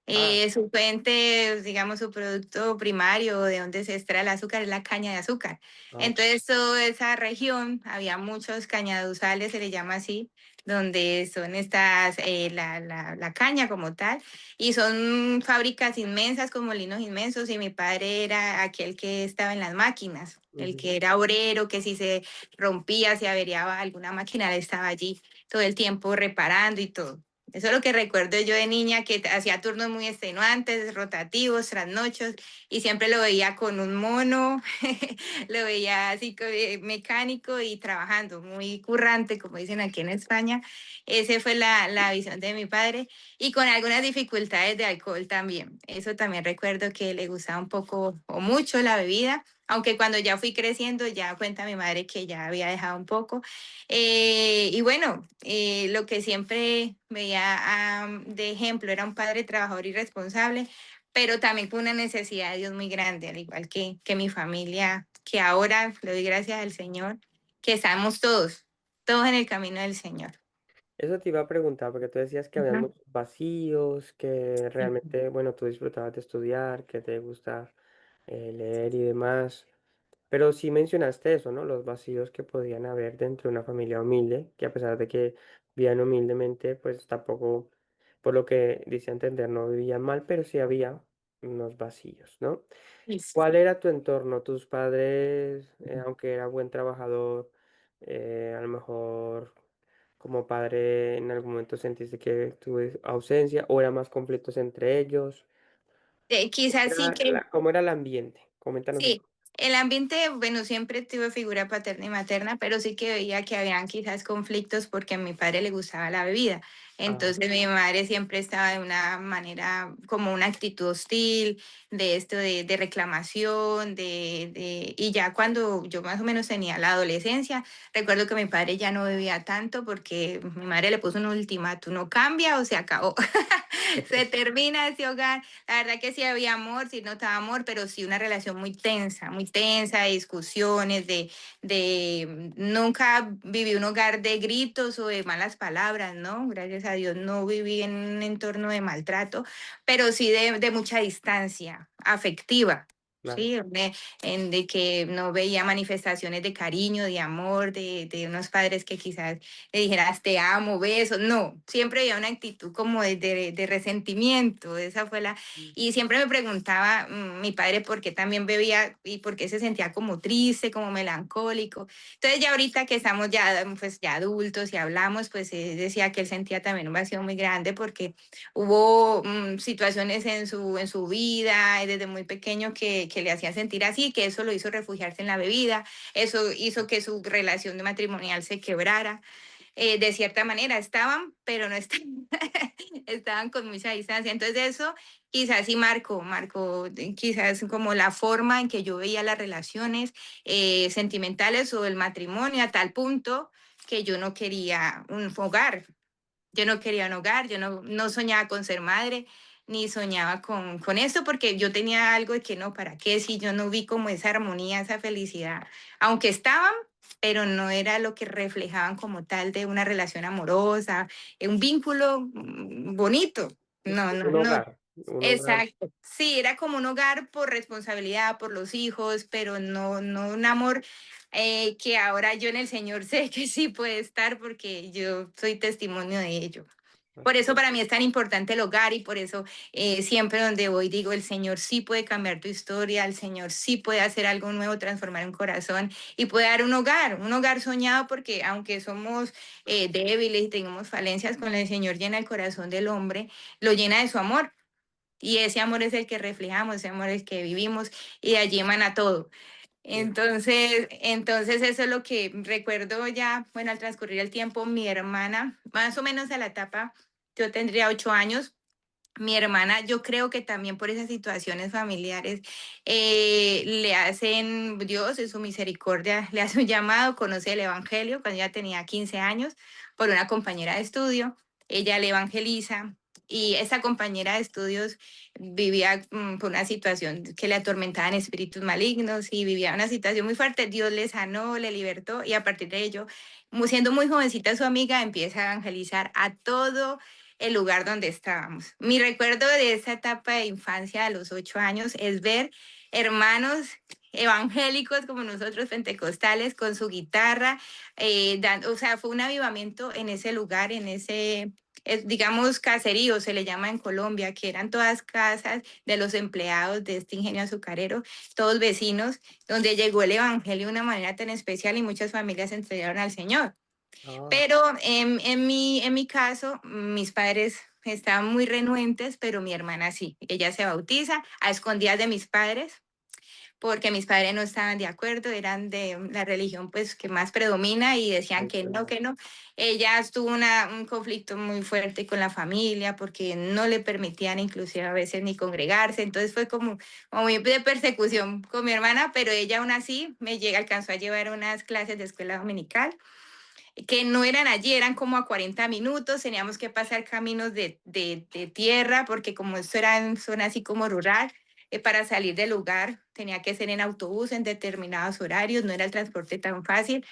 Ah, Su fuente, digamos, su producto primario de donde se extrae el azúcar es la caña de azúcar. ok. Entonces, toda esa región, había muchos cañaduzales, se le llama así, donde son estas, la caña como tal, y son fábricas inmensas, con molinos inmensos, y mi padre era aquel que estaba en las máquinas, el Ujú. que era obrero, que si se rompía, se averiaba alguna máquina, él estaba allí todo el tiempo reparando y todo. Eso es lo que recuerdo yo de niña, que hacía turnos muy extenuantes, rotativos, trasnochos, y siempre lo veía con un mono, lo veía así mecánico y trabajando, muy currante, como dicen aquí en España. Esa fue la visión de mi padre, y con algunas dificultades de alcohol también. Eso también recuerdo que le gustaba un poco o mucho la bebida, aunque cuando ya fui creciendo, ya cuenta mi madre que ya había dejado un poco. Y bueno, lo que siempre veía de ejemplo era un padre trabajador y responsable, pero también con una necesidad de Dios muy grande, al igual que mi familia, que ahora le doy gracias al Señor, que estamos todos en el camino del Señor. Eso te iba a preguntar, porque tú decías que había Ujú. muchos vacíos, que realmente, bueno, tú disfrutabas de estudiar, que te gusta leer y demás. Pero sí mencionaste eso, ¿no? Los vacíos que podían haber dentro de una familia humilde, que a pesar de que vivían humildemente, pues tampoco, por lo que dice entender, no vivían mal, pero sí había unos vacíos, ¿no? ¿Cuál era tu entorno? ¿Tus padres, aunque era buen trabajador, a lo mejor como padre en algún momento sentiste que tuve ausencia o era más conflictos entre ellos? Quizás sí que ¿Cómo era el ambiente? Coméntanos un sí, poco. el ambiente, bueno, siempre tuve figura paterna y materna, pero sí que veía que habían quizás conflictos porque a mi padre le gustaba la bebida. Ah, Entonces mi madre siempre estaba de una manera, como una actitud hostil, de esto de reclamación, y ya cuando yo más o menos tenía la adolescencia, recuerdo que mi padre ya no bebía tanto porque mi madre le puso un ultimátum, no cambia o se acabó. Se termina ese hogar. La verdad que sí había amor, sí notaba amor, pero sí una relación muy tensa, de discusiones, nunca viví un hogar de gritos o de malas palabras, ¿no? Gracias a Dios no viví en un entorno de maltrato, pero sí de mucha distancia afectiva. claro. Sí, de que no veía manifestaciones de cariño, de amor, de unos padres que quizás le dijeras te amo, besos, no, siempre había una actitud como de resentimiento, esa fue y siempre me preguntaba mi padre por qué también bebía y por qué se sentía como triste, como melancólico. Entonces ya ahorita que estamos ya, pues ya adultos y hablamos, pues decía que él sentía también un vacío muy grande porque hubo situaciones en su vida desde muy pequeño que le hacían sentir así, que eso lo hizo refugiarse en la bebida, eso hizo que su relación matrimonial se quebrara. De cierta manera estaban, pero no estaban, estaban con mucha distancia. Entonces eso quizás sí marcó quizás como la forma en que yo veía las relaciones sentimentales o el matrimonio a tal punto que yo no quería un hogar. Yo no quería un hogar, yo no soñaba con ser madre, ni soñaba con eso, porque yo tenía algo de que no, ¿para qué? Si yo no vi como esa armonía, esa felicidad, aunque estaban, pero no era lo que reflejaban como tal de una relación amorosa, un vínculo bonito. No, no, Un no. hogar, un hogar. Exacto. Sí, era como un hogar por responsabilidad, por los hijos, pero no un amor que ahora yo en el Señor sé que sí puede estar porque yo soy testimonio de ello. Por Ok, eso para mí es tan importante el hogar y por eso siempre donde voy digo, el Señor sí puede cambiar tu historia, el Señor sí puede hacer algo nuevo, transformar un corazón y puede dar un hogar soñado porque aunque somos débiles y tenemos falencias, con el Señor llena el corazón del hombre, lo llena de su amor. Y ese amor es el que reflejamos, ese amor es el que vivimos y de allí emana todo. sí. Entonces eso es lo que recuerdo ya, bueno, al transcurrir el tiempo, mi hermana, más o menos a la etapa, yo tendría 8 años, mi hermana, yo creo que también por esas situaciones familiares le hacen, Dios en su misericordia, le hace un llamado, conoce el Evangelio cuando ella tenía 15 años por una compañera de estudio, ella le evangeliza y esa compañera de estudios vivía por una situación que le atormentaban espíritus malignos y vivía una situación muy fuerte, Dios le sanó, le libertó y a partir de ello, siendo muy jovencita su amiga, empieza a evangelizar a todo el lugar donde estábamos. Mi recuerdo de esa etapa de infancia a los 8 años es ver hermanos evangélicos como nosotros, pentecostales, con su guitarra, o sea, fue un avivamiento en ese lugar, en ese, digamos, caserío, se le llama en Colombia, que eran todas casas de los empleados de este ingenio azucarero, todos vecinos, donde llegó el evangelio de una manera tan especial y muchas familias se entregaron al Señor. Ah, Pero en mi caso, mis padres estaban muy renuentes, pero mi hermana sí. Ella se bautiza a escondidas de mis padres porque mis padres no estaban de acuerdo, eran de la religión pues que más predomina y decían que no, tradicional. que no. Ella tuvo un conflicto muy fuerte con la familia porque no le permitían inclusive a veces ni congregarse, entonces fue como muy de persecución con mi hermana, pero ella aún así alcanzó a llevar unas clases de escuela dominical que no eran allí, eran como a 40 minutos, teníamos que pasar caminos de tierra, porque como esto era en zona así como rural, para salir del lugar tenía que ser en autobús en determinados horarios, no era el transporte tan fácil.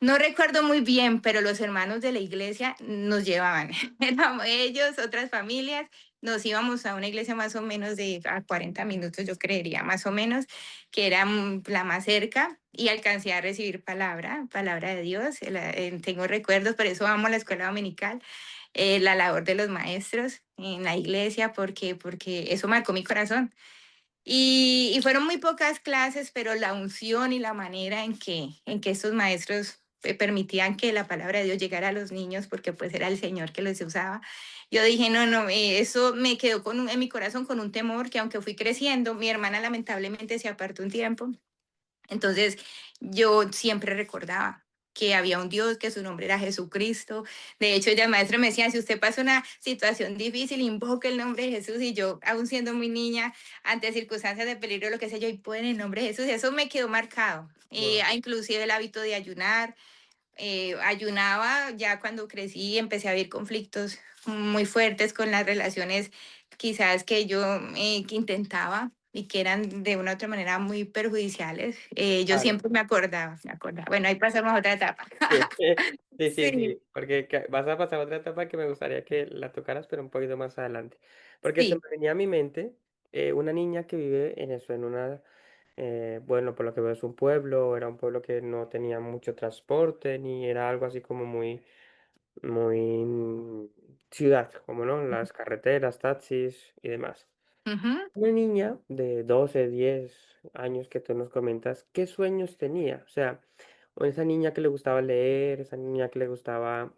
No recuerdo muy bien, pero los hermanos de la iglesia nos llevaban. Éramos ellos, otras familias, nos íbamos a una iglesia más o menos de a 40 minutos, yo creería, más o menos, que era la más cerca, y alcancé a recibir palabra de Dios. Tengo recuerdos, por eso amo la escuela dominical, la labor de los maestros en la iglesia, porque eso marcó mi corazón. Y fueron muy pocas clases, pero la unción y la manera en que estos maestros permitían que la palabra de Dios llegara a los niños, porque pues era el Señor que los usaba. Yo dije, no, no, eso me quedó en mi corazón con un temor que aunque fui creciendo, mi hermana lamentablemente se apartó un tiempo, entonces yo siempre recordaba que había un Dios, que su nombre era Jesucristo. De hecho, ella, el maestro me decía, si usted pasa una situación difícil, invoque el nombre de Jesús. Y yo, aún siendo muy niña, ante circunstancias de peligro, lo que sea, yo, y puedo en el nombre de Jesús. Y eso me quedó marcado. Wow. Inclusive el hábito de ayunar. Ayunaba ya cuando crecí, empecé a vivir conflictos muy fuertes con las relaciones quizás que yo que intentaba y que eran de una u otra manera muy perjudiciales. Yo Claro. siempre me acordaba. Bueno, ahí pasamos a otra etapa. Sí, sí, sí, Sí, sí, porque vas a pasar a otra etapa que me gustaría que la tocaras, pero un poquito más adelante. Porque se me sí. venía a mi mente una niña que vive en eso, bueno, por lo que veo es un pueblo, era un pueblo que no tenía mucho transporte, ni era algo así como muy ciudad, como no, las carreteras, taxis y demás. Ujú. Una niña de 12 10 años que tú nos comentas, ¿qué sueños tenía? O sea, o esa niña que le gustaba leer, esa niña que le gustaba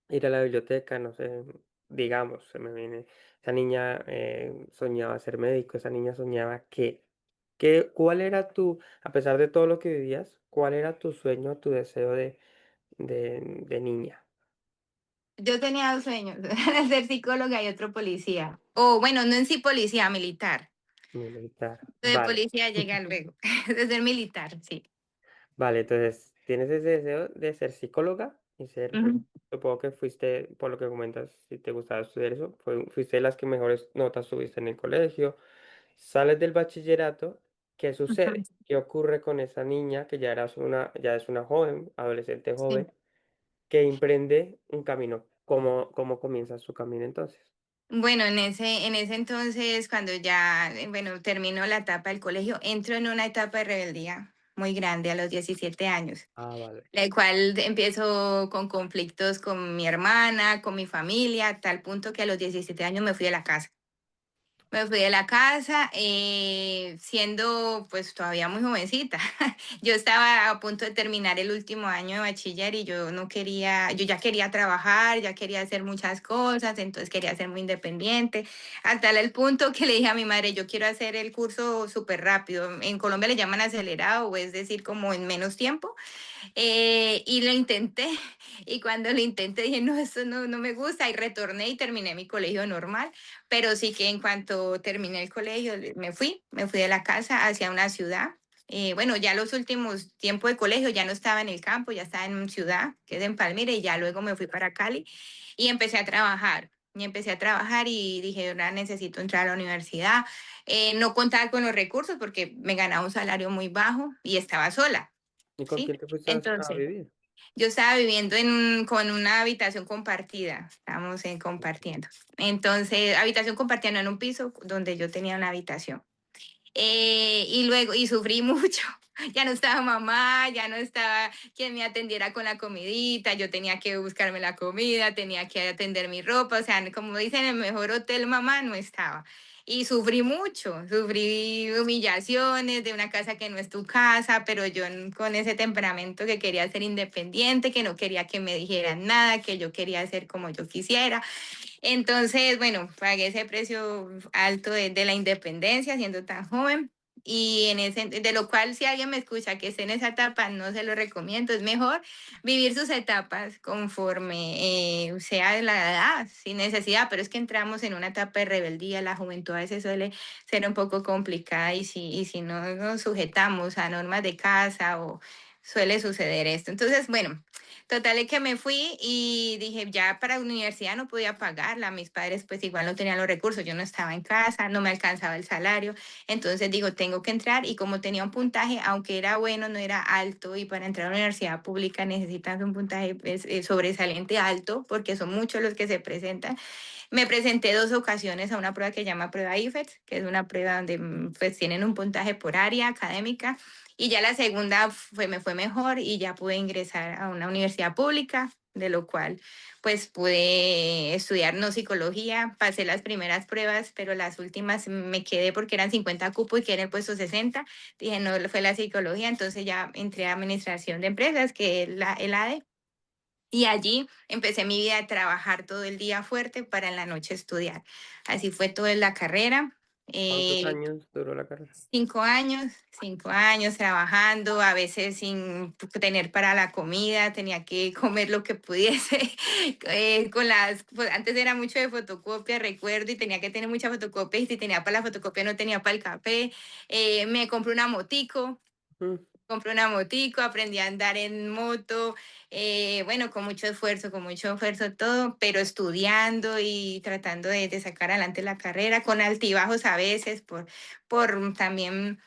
ir a la biblioteca, no sé, digamos, se me viene, esa niña soñaba ser médico, esa niña soñaba ¿cuál era a pesar de todo lo que vivías, cuál era tu sueño, tu deseo de niña? Yo tenía dos sueños, ser psicóloga y otro policía. O bueno, no en sí policía, militar. Militar. Lo de Vale. policía llega luego, de ser militar, sí. Vale, entonces tienes ese deseo de ser psicóloga y Ujú. supongo que fuiste, por lo que comentas, si te gustaba estudiar eso, fuiste de las que mejores notas tuviste en el colegio, sales del bachillerato, ¿qué Ujú. sucede? ¿Qué ocurre con esa niña que ya es una joven, adolescente Sí. joven, que emprende un camino? ¿Cómo comienza su camino entonces? Bueno, en ese entonces, cuando ya, bueno, terminó la etapa del colegio, entro en una etapa de rebeldía muy grande a los 17 años, Ah, vale. la cual empiezo con conflictos con mi hermana, con mi familia, a tal punto que a los 17 años me fui de la casa. Me fui de la casa siendo pues todavía muy jovencita. Yo estaba a punto de terminar el último año de bachiller y yo no quería, yo ya quería trabajar, ya quería hacer muchas cosas, entonces quería ser muy independiente, hasta el punto que le dije a mi madre, yo quiero hacer el curso súper rápido. En Colombia le llaman acelerado, o es decir, como en menos tiempo. Y lo intenté, y cuando lo intenté dije, no, esto no me gusta, y retorné y terminé mi colegio normal, pero sí que en cuanto terminé el colegio me fui de la casa hacia una ciudad. Bueno, ya los últimos tiempos de colegio ya no estaba en el campo, ya estaba en ciudad, que es en Palmira, y ya luego me fui para Cali y empecé a trabajar. Y empecé a trabajar y dije, ahora necesito entrar a la universidad. No contaba con los recursos porque me ganaba un salario muy bajo y estaba sola. ¿Y con Sí, quién te fuiste a entonces, vivir? yo estaba viviendo con una habitación compartida, estábamos compartiendo. Entonces, habitación compartida no en un piso donde yo tenía una habitación. Y luego, y sufrí mucho. Ya no estaba mamá, ya no estaba quien me atendiera con la comidita, yo tenía que buscarme la comida, tenía que atender mi ropa, o sea, como dicen, el mejor hotel mamá no estaba. y sufrí mucho, sufrí humillaciones de una casa que no es tu casa, pero yo con ese temperamento que quería ser independiente, que no quería que me dijeran nada, que yo quería hacer como yo quisiera. Entonces, bueno, pagué ese precio alto de la independencia siendo tan joven. Y de lo cual, si alguien me escucha que esté en esa etapa, no se lo recomiendo. Es mejor vivir sus etapas conforme sea de la edad, sin necesidad. Pero es que entramos en una etapa de rebeldía. La juventud a veces suele ser un poco complicada y si no nos sujetamos a normas de casa o suele suceder esto. Entonces, bueno, total es que me fui y dije, ya para la universidad no podía pagarla, mis padres pues igual no tenían los recursos, yo no estaba en casa, no me alcanzaba el salario, entonces digo, tengo que entrar y como tenía un puntaje, aunque era bueno, no era alto y para entrar a la universidad pública necesitas un puntaje sobresaliente alto porque son muchos los que se presentan. Me presenté 2 ocasiones a una prueba que se llama prueba IFETS, que es una prueba donde pues tienen un puntaje por área académica y ya la segunda me fue mejor y ya pude ingresar a una universidad pública, de lo cual pues pude estudiar no psicología, pasé las primeras pruebas, pero las últimas me quedé porque eran 50 cupos y quedé en el puesto 60. Dije, no, fue la psicología, entonces ya entré a administración de empresas, que es el ADE. Y allí empecé mi vida a trabajar todo el día fuerte para en la noche estudiar. Así fue toda la carrera. ¿Cuántos Eh, años duró la carrera? 5 años trabajando, a veces sin tener para la comida, tenía que comer lo que pudiese. Pues, antes era mucho de fotocopia, recuerdo, y tenía que tener mucha fotocopia, y si tenía para la fotocopia no tenía para el café. Me compré una motico, Mm. aprendí a andar en moto, bueno, con mucho esfuerzo todo, pero estudiando y tratando de sacar adelante la carrera, con altibajos a veces, por también,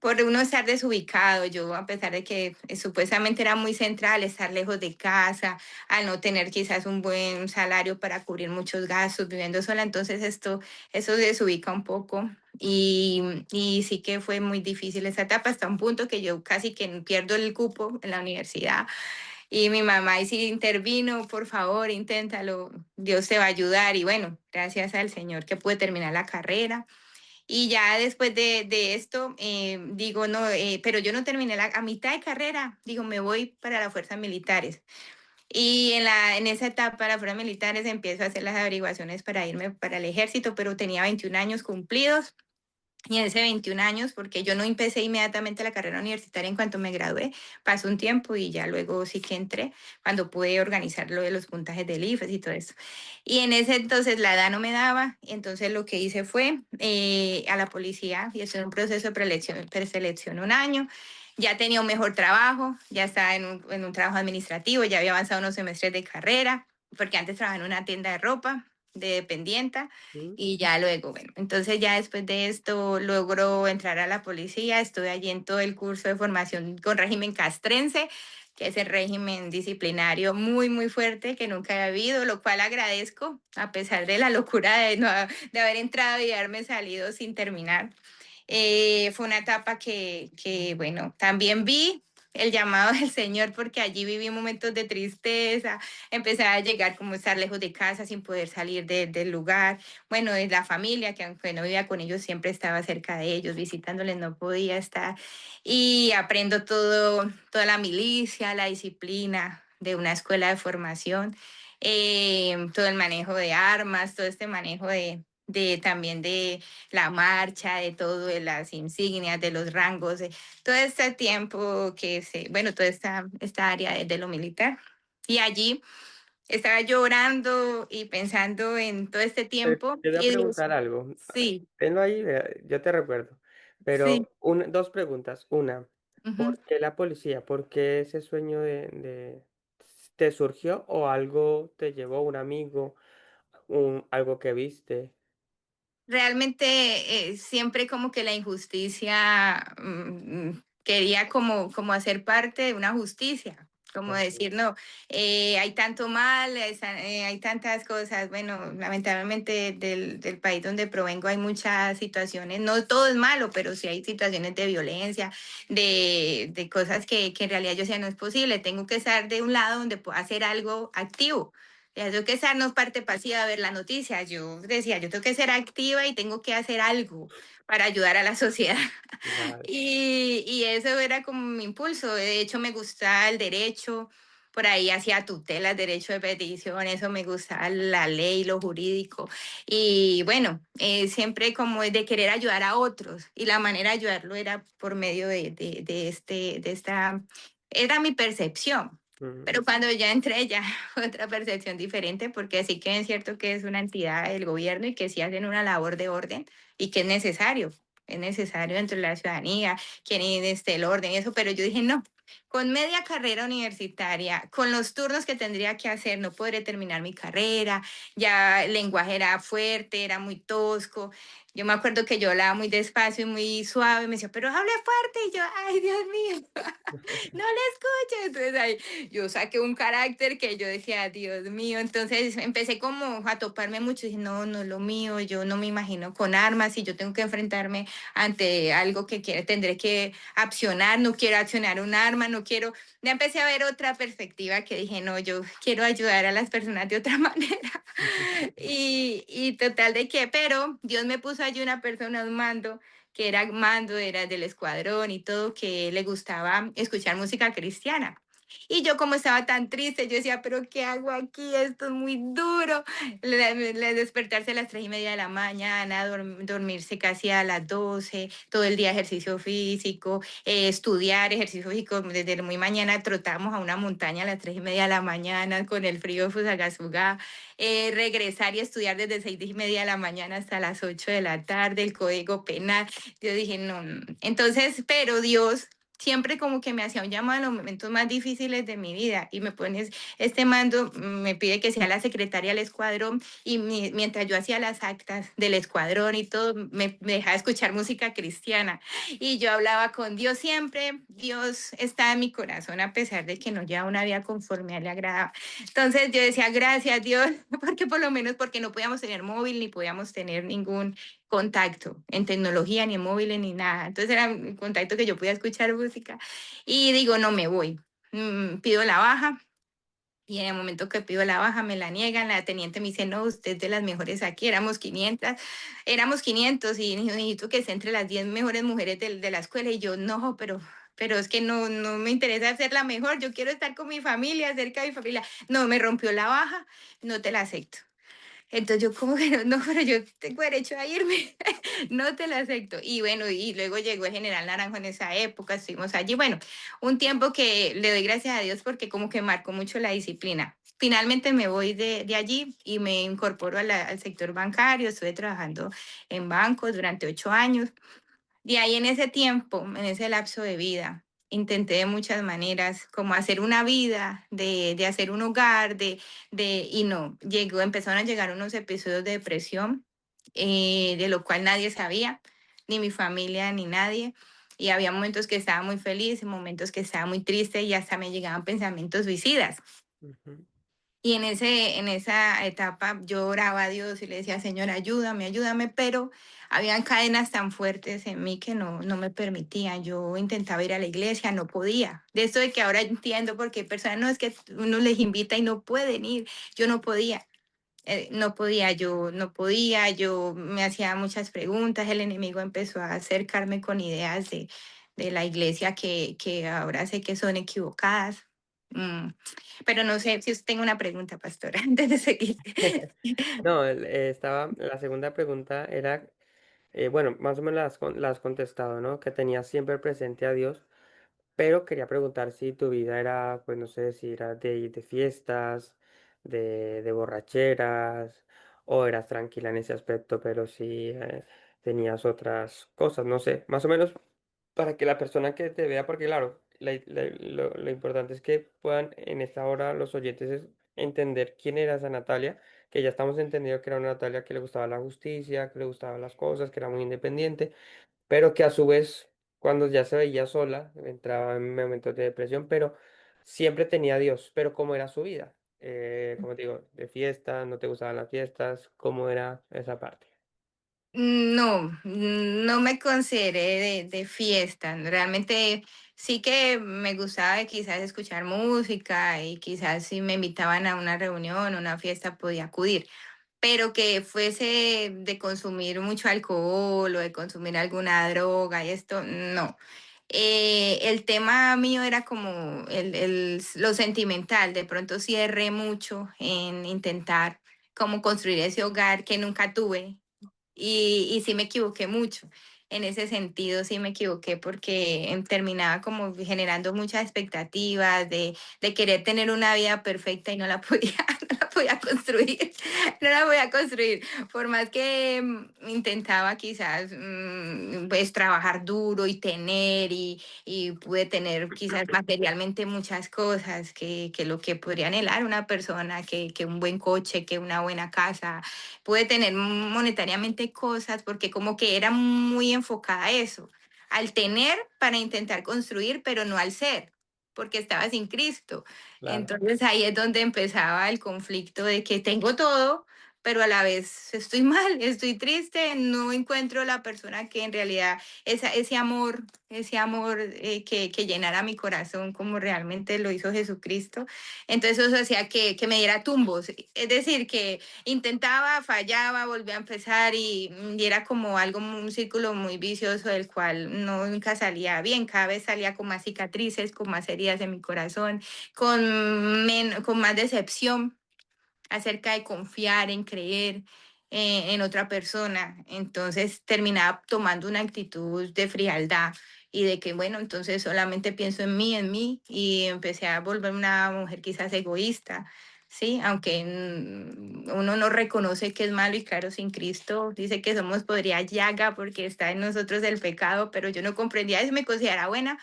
por uno estar desubicado. Yo, a pesar de que supuestamente era muy central, estar lejos de casa, al no tener quizás un buen salario para cubrir muchos gastos, viviendo sola, entonces eso desubica un poco. Y sí que fue muy difícil esa etapa hasta un punto que yo casi que pierdo el cupo en la universidad. Y mi mamá ahí sí intervino, por favor, inténtalo, Dios te va a ayudar. Y bueno, gracias al Señor que pude terminar la carrera. Y ya después de esto, digo, no, pero yo no terminé a mitad de carrera, digo, me voy para las fuerzas militares. Y en esa etapa, las fuerzas militares, empiezo a hacer las averiguaciones para irme para el ejército, pero tenía 21 años cumplidos. Y en ese 21 años, porque yo no empecé inmediatamente la carrera universitaria en cuanto me gradué, pasó un tiempo y ya luego sí que entré, cuando pude organizar lo de los puntajes del IFES y todo eso. Y en ese entonces la edad no me daba, entonces lo que hice fue a la policía y estoy en un proceso de preselección 1 año. Ya tenía un mejor trabajo, ya estaba en un trabajo administrativo, ya había avanzado unos semestres de carrera, porque antes trabajaba en una tienda de ropa de dependienta Mm. y ya luego, bueno, entonces ya después de esto logro entrar a la policía, estuve allí en todo el curso de formación con régimen castrense, que es el régimen disciplinario muy, muy fuerte que nunca había habido, lo cual agradezco, a pesar de la locura de haber entrado y haberme salido sin terminar. Fue una etapa bueno, también vi el llamado del Señor porque allí viví momentos de tristeza, empecé a llegar como estar lejos de casa sin poder salir del lugar, bueno, de la familia, que aunque no vivía con ellos, siempre estaba cerca de ellos, visitándoles no podía estar, y aprendo toda la milicia, la disciplina de una escuela de formación, todo el manejo de armas, todo este manejo también de la marcha, de todo, de las insignias, de los rangos, de todo este tiempo bueno, toda esta área de lo militar. Y allí estaba llorando y pensando en todo este tiempo. Te voy a Y Dios, preguntar algo. sí, Tenlo ahí, yo te recuerdo. sí. Pero dos preguntas. Una, Ujú. ¿por qué la policía? ¿Por qué ese sueño te surgió o algo te llevó, un amigo, algo que viste? Realmente siempre como que la injusticia quería como hacer parte de una justicia, como Ajá. decir, no, hay tanto mal, hay tantas cosas, bueno, lamentablemente del país donde provengo hay muchas situaciones, no todo es malo, pero sí hay situaciones de violencia, de cosas que en realidad yo decía, no es posible, tengo que estar de un lado donde pueda hacer algo activo. Ya tengo que estar no parte pasiva a ver las noticias. Yo decía, yo tengo que ser activa y tengo que hacer algo para ayudar a la sociedad. Vale. Y eso era como mi impulso. De hecho, me gustaba el derecho, por ahí hacía tutelas, derecho de petición, eso me gustaba la ley, lo jurídico. Y bueno, siempre como de querer ayudar a otros. Y la manera de ayudarlo era por medio de esta, era mi percepción. Pero Ujú. cuando ya entré, ya otra percepción diferente, porque sí que es cierto que es una entidad del gobierno y que sí hacen una labor de orden y que es necesario entre la ciudadanía, quien esté el orden y eso, pero yo dije, no, con media carrera universitaria, con los turnos que tendría que hacer, no podré terminar mi carrera, ya el lenguaje era fuerte, era muy tosco. Yo me acuerdo que yo hablaba muy despacio y muy suave, me decía, pero hable fuerte, y yo, ay, Dios mío, no le escucho. Entonces ahí yo saqué un carácter que yo decía, Dios mío, entonces empecé como a toparme mucho, dije, no, no es lo mío, yo no me imagino con armas y yo tengo que enfrentarme ante algo que tendré que accionar, no quiero accionar un arma, no quiero, ya empecé a ver otra perspectiva que dije, no, yo quiero ayudar a las personas de otra manera. Y total de que, pero Dios me puso allí una persona, un mando, que era mando, era del escuadrón y todo, que le gustaba escuchar música cristiana. Y yo como estaba tan triste, yo decía, pero ¿qué hago aquí? Esto es muy duro. Despertarse a las 3:30 de la mañana, dormirse casi a las 12, todo el día ejercicio físico, estudiar ejercicio físico. Desde muy mañana trotamos a una montaña a las 3:30 de la mañana con el frío de Fusagasugá, regresar y estudiar desde 6:30 de la mañana hasta las 8 de la tarde, el código penal. Yo dije, no, no. Entonces, pero Dios siempre como que me hacía un llamado en los momentos más difíciles de mi vida y me pones este mando, me pide que sea la secretaria del escuadrón y mientras yo hacía las actas del escuadrón y todo, me dejaba escuchar música cristiana y yo hablaba con Dios siempre, Dios está en mi corazón a pesar de que no lleva una vida conforme a él le agradaba. Entonces yo decía, gracias Dios, porque por lo menos porque no podíamos tener móvil ni podíamos tener ningún contacto en tecnología, ni en móviles, ni nada. Entonces era un contacto que yo podía escuchar música y digo, no me voy. Pido la baja y en el momento que pido la baja me la niegan, la teniente me dice, no, usted es de las mejores aquí, éramos 500 y necesito que esté entre las 10 mejores mujeres de la escuela y yo, no, pero es que no, no me interesa ser la mejor, yo quiero estar con mi familia, cerca de mi familia. No, me rompió la baja, no te la acepto. Entonces yo como que no, no, pero yo tengo derecho a irme, no te la acepto. Y bueno, y luego llegó el general Naranjo en esa época, estuvimos allí. Bueno, un tiempo que le doy gracias a Dios porque como que marcó mucho la disciplina. Finalmente me voy de allí y me incorporo al sector bancario, estuve trabajando en bancos durante 8 años. De ahí en ese tiempo, en ese lapso de vida, intenté de muchas maneras como hacer una vida, de hacer un hogar, y no, empezaron a llegar unos episodios de depresión, de lo cual nadie sabía, ni mi familia, ni nadie. Y había momentos que estaba muy feliz, momentos que estaba muy triste y hasta me llegaban pensamientos suicidas. Ujú. Y en esa etapa yo oraba a Dios y le decía, Señor, ayúdame, ayúdame, pero habían cadenas tan fuertes en mí que no, no me permitían. Yo intentaba ir a la iglesia, no podía. De esto de que ahora entiendo por qué personas, no es que uno les invita y no pueden ir, yo no podía. No podía, yo no podía, yo me hacía muchas preguntas, el enemigo empezó a acercarme con ideas de la iglesia que ahora sé que son equivocadas. Mm, pero no sé si usted tenga una pregunta, pastora, antes de seguir. No, la segunda pregunta era, bueno, más o menos la has contestado, ¿no? Que tenías siempre presente a Dios, pero quería preguntar si tu vida era, pues no sé, si era de fiestas, de borracheras, o eras tranquila en ese aspecto, pero si tenías otras cosas, no sé, más o menos para que la persona que te vea, porque claro, lo importante es que puedan en esta hora los oyentes entender quién era esa Natalia, que ya estamos entendiendo que era una Natalia que le gustaba la justicia, que le gustaban las cosas, que era muy independiente, pero que a su vez, cuando ya se veía sola, entraba en momentos de depresión, pero siempre tenía a Dios. Pero ¿cómo era su vida? Como te digo, de fiesta, no te gustaban las fiestas, ¿cómo era esa parte? No, no me consideré de fiesta. Realmente sí que me gustaba quizás escuchar música y quizás si me invitaban a una reunión, una fiesta, podía acudir, pero que fuese de consumir mucho alcohol o de consumir alguna droga y esto, no. El tema mío era como lo sentimental, de pronto sí erré mucho en intentar como construir ese hogar que nunca tuve y sí me equivoqué mucho. En ese sentido sí me equivoqué porque terminaba como generando muchas expectativas de querer tener una vida perfecta y no la podía, no la podía construir, no la podía construir. Por más que intentaba quizás pues trabajar duro y tener y pude tener quizás materialmente muchas cosas que lo que podría anhelar una persona, que un buen coche, que una buena casa, pude tener monetariamente cosas porque como que era muy enfocada a eso, al tener para intentar construir, pero no al ser, porque estaba sin Cristo. Claro. Entonces ahí es donde empezaba el conflicto de que tengo todo, pero a la vez estoy mal, estoy triste, no encuentro la persona que en realidad ese amor que llenara mi corazón como realmente lo hizo Jesucristo. Entonces eso hacía que me diera tumbos, es decir, que intentaba, fallaba, volvía a empezar y era como algo, un círculo muy vicioso del cual no, nunca salía bien, cada vez salía con más cicatrices, con más heridas en mi corazón, con más decepción acerca de confiar, en creer en otra persona. Entonces terminaba tomando una actitud de frialdad y de que, bueno, entonces solamente pienso en mí y empecé a volver una mujer quizás egoísta. Sí, aunque uno no reconoce que es malo y claro, sin Cristo dice que somos podría llaga porque está en nosotros el pecado, pero yo no comprendía eso, me consideraba buena,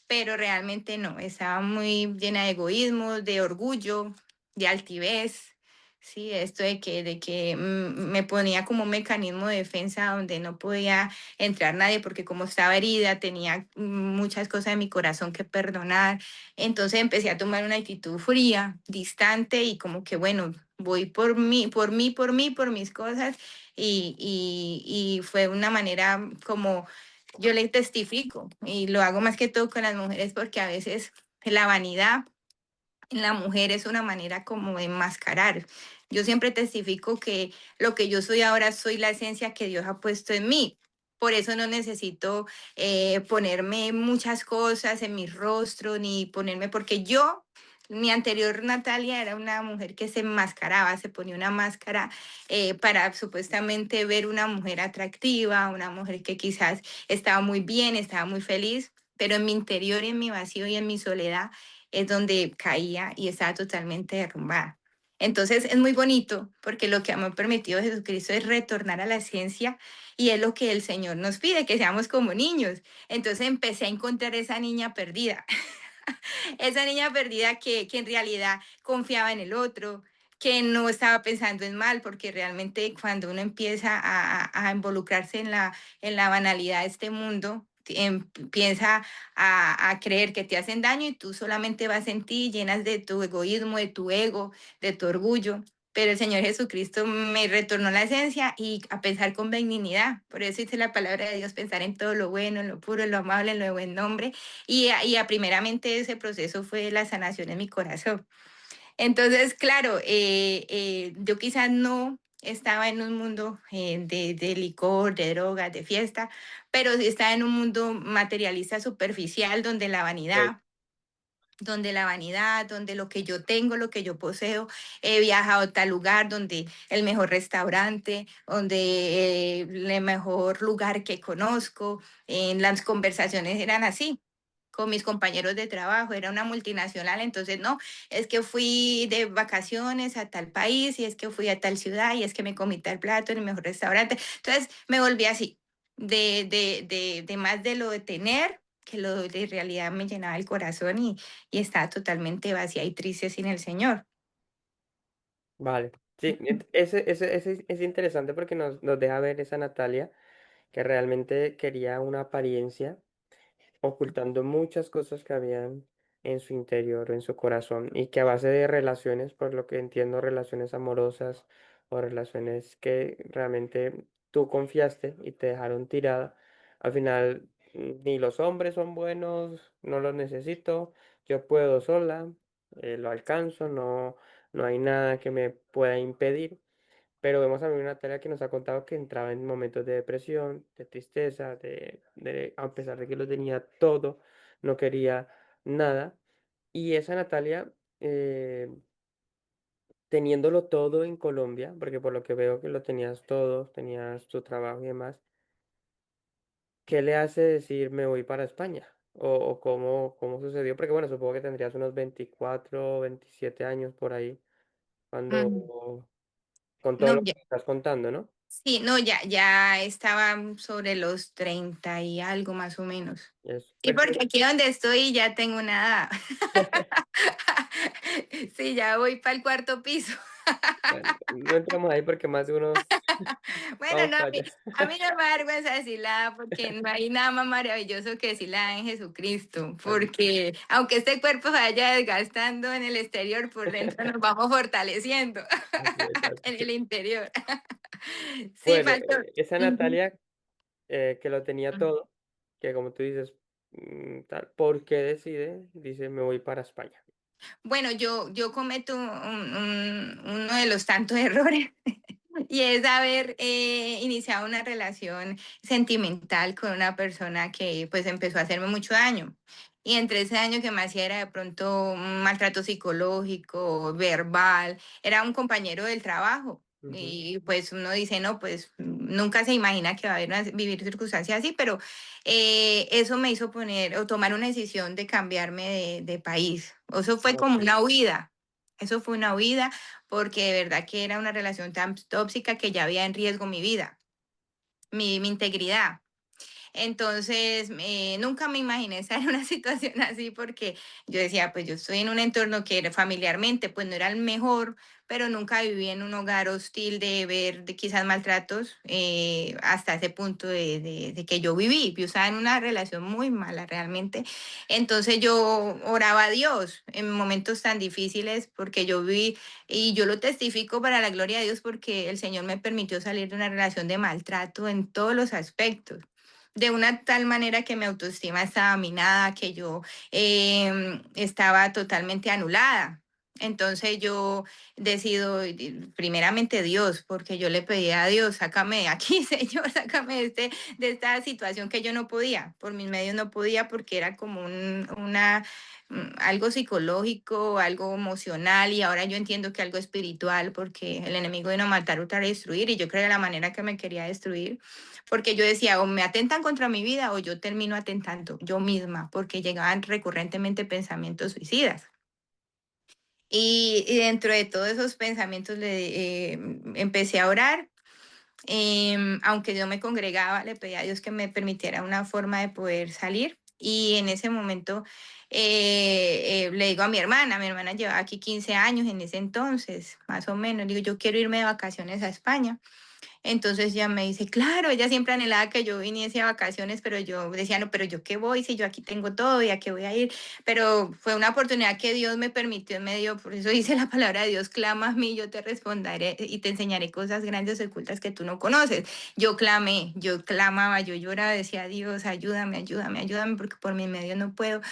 pero realmente no, estaba muy llena de egoísmo, de orgullo, de altivez. Sí, esto de que me ponía como un mecanismo de defensa donde no podía entrar nadie porque como estaba herida, tenía muchas cosas en mi corazón que perdonar. Entonces empecé a tomar una actitud fría, distante y como que, bueno, voy por mí, por mí, por mí, por mis cosas. Y fue una manera como yo le testifico y lo hago más que todo con las mujeres porque a veces la vanidad en la mujer es una manera como de enmascarar. Yo siempre testifico que lo que yo soy ahora soy la esencia que Dios ha puesto en mí. Por eso no necesito ponerme muchas cosas en mi rostro, ni ponerme, porque yo, mi anterior Natalia era una mujer que se enmascaraba, se ponía una máscara para supuestamente ver una mujer atractiva, una mujer que quizás estaba muy bien, estaba muy feliz, pero en mi interior, en mi vacío y en mi soledad, es donde caía y estaba totalmente derrumbada. Entonces es muy bonito porque lo que me ha permitido Jesucristo es retornar a la ciencia y es lo que el Señor nos pide, que seamos como niños. Entonces empecé a encontrar esa niña perdida, esa niña perdida que en realidad confiaba en el otro, que no estaba pensando en mal, porque realmente cuando uno empieza a involucrarse en la banalidad de este mundo, empieza a creer que te hacen daño y tú solamente vas en ti, llenas de tu egoísmo, de tu ego, de tu orgullo. Pero el Señor Jesucristo me retornó la esencia y a pensar con benignidad. Por eso dice la palabra de Dios, pensar en todo lo bueno, en lo puro, en lo amable, en lo de buen nombre primeramente ese proceso fue la sanación en mi corazón. Entonces, claro, yo quizás no estaba en un mundo de licor, de drogas, de fiesta, pero sí estaba en un mundo materialista superficial Ok. donde la vanidad, donde lo que yo tengo, lo que yo poseo, he viajado a tal lugar, donde el mejor restaurante, donde el mejor lugar que conozco, en las conversaciones eran así con mis compañeros de trabajo, era una multinacional, entonces no, es que fui de vacaciones a tal país y es que fui a tal ciudad y es que me comí tal plato en el mejor restaurante. Entonces me volví así, de más de lo de tener, que lo de realidad me llenaba el corazón y estaba totalmente vacía y triste sin el Señor. Vale. Sí, ese es interesante porque nos deja ver esa Natalia que realmente quería una apariencia, ocultando muchas cosas que habían en su interior o en su corazón y que a base de relaciones, por lo que entiendo, relaciones amorosas o relaciones que realmente tú confiaste y te dejaron tirada, al final ni los hombres son buenos, no los necesito, yo puedo sola, lo alcanzo, no hay nada que me pueda impedir. Pero vemos a mí una Natalia que nos ha contado que entraba en momentos de depresión, de tristeza, a pesar de que lo tenía todo, no quería nada. Y esa Natalia, teniéndolo todo en Colombia, porque por lo que veo que lo tenías todo, tenías tu trabajo y demás, ¿qué le hace decir me voy para España? O cómo sucedió, porque bueno, supongo que tendrías unos 24 27 años por ahí, Mm, cuando, con todo No, lo que ya, me estás contando, ¿no? sí, no, ya estaba sobre los 30 y algo más o menos. Es, Y pues, porque aquí donde estoy ya tengo una edad. Sí, ya voy para el cuarto piso. bueno, no entramos ahí porque más de uno Bueno, vamos no, para allá. a mí no me da vergüenza decirla porque no hay nada más maravilloso que decirla en Jesucristo, Así, porque aunque este cuerpo se vaya desgastando en el exterior, por dentro nos vamos fortaleciendo así es, en así el es. interior. Sí, Bueno, pastor. esa Ujú. Natalia que lo tenía todo, que como tú dices, tal, ¿por qué decide? Dice, me voy para España. Bueno, yo cometo uno de los tantos errores y es haber iniciado una relación sentimental con una persona que pues empezó a hacerme mucho daño. Y entre ese daño que me hacía era de pronto un maltrato psicológico, verbal, era un compañero del trabajo. Ujú. Y pues uno dice, no, pues nunca se imagina que va a haber vivir circunstancias así, pero eso me hizo poner o tomar una decisión de cambiarme de país. Eso fue como Ok, una huida. Eso fue una huida porque de verdad que era una relación tan tóxica que ya había en riesgo mi vida, mi integridad. Entonces, nunca me imaginé estar en una situación así porque yo decía, pues yo estoy en un entorno que familiarmente, pues no era el mejor, pero nunca viví en un hogar hostil de ver de quizás maltratos hasta ese punto de que yo viví. Yo estaba en una relación muy mala realmente. Entonces yo oraba a Dios en momentos tan difíciles porque yo viví y yo lo testifico para la gloria de Dios porque el Señor me permitió salir de una relación de maltrato en todos los aspectos de una tal manera que mi autoestima estaba minada, que yo estaba totalmente anulada. Entonces yo decido, primeramente Dios, porque yo le pedí a Dios, sácame de aquí, Señor, sácame de esta situación que yo no podía, por mis medios no podía, porque era como algo psicológico, algo emocional, y ahora yo entiendo que algo espiritual, porque el enemigo vino a matar, hurtar y destruir, y yo creo de la manera que me quería destruir porque yo decía, o me atentan contra mi vida o yo termino atentando yo misma, porque llegaban recurrentemente pensamientos suicidas. Y dentro de todos esos pensamientos empecé a orar, aunque yo me congregaba, le pedí a Dios que me permitiera una forma de poder salir. Y en ese momento le digo a mi hermana llevaba aquí 15 años en ese entonces, más o menos, digo, yo quiero irme de vacaciones a España. Entonces ella me dice, claro, ella siempre anhelaba que yo viniese a vacaciones, pero yo decía, no, pero yo qué voy si yo aquí tengo todo y a qué voy a ir. Pero fue una oportunidad que Dios me permitió, me dio, por eso dice la palabra de Dios, clama a mí, yo te responderé y te enseñaré cosas grandes ocultas que tú no conoces. Yo clamé, yo clamaba, yo lloraba, decía, Dios, ayúdame, ayúdame, ayúdame, porque por mis medios no puedo.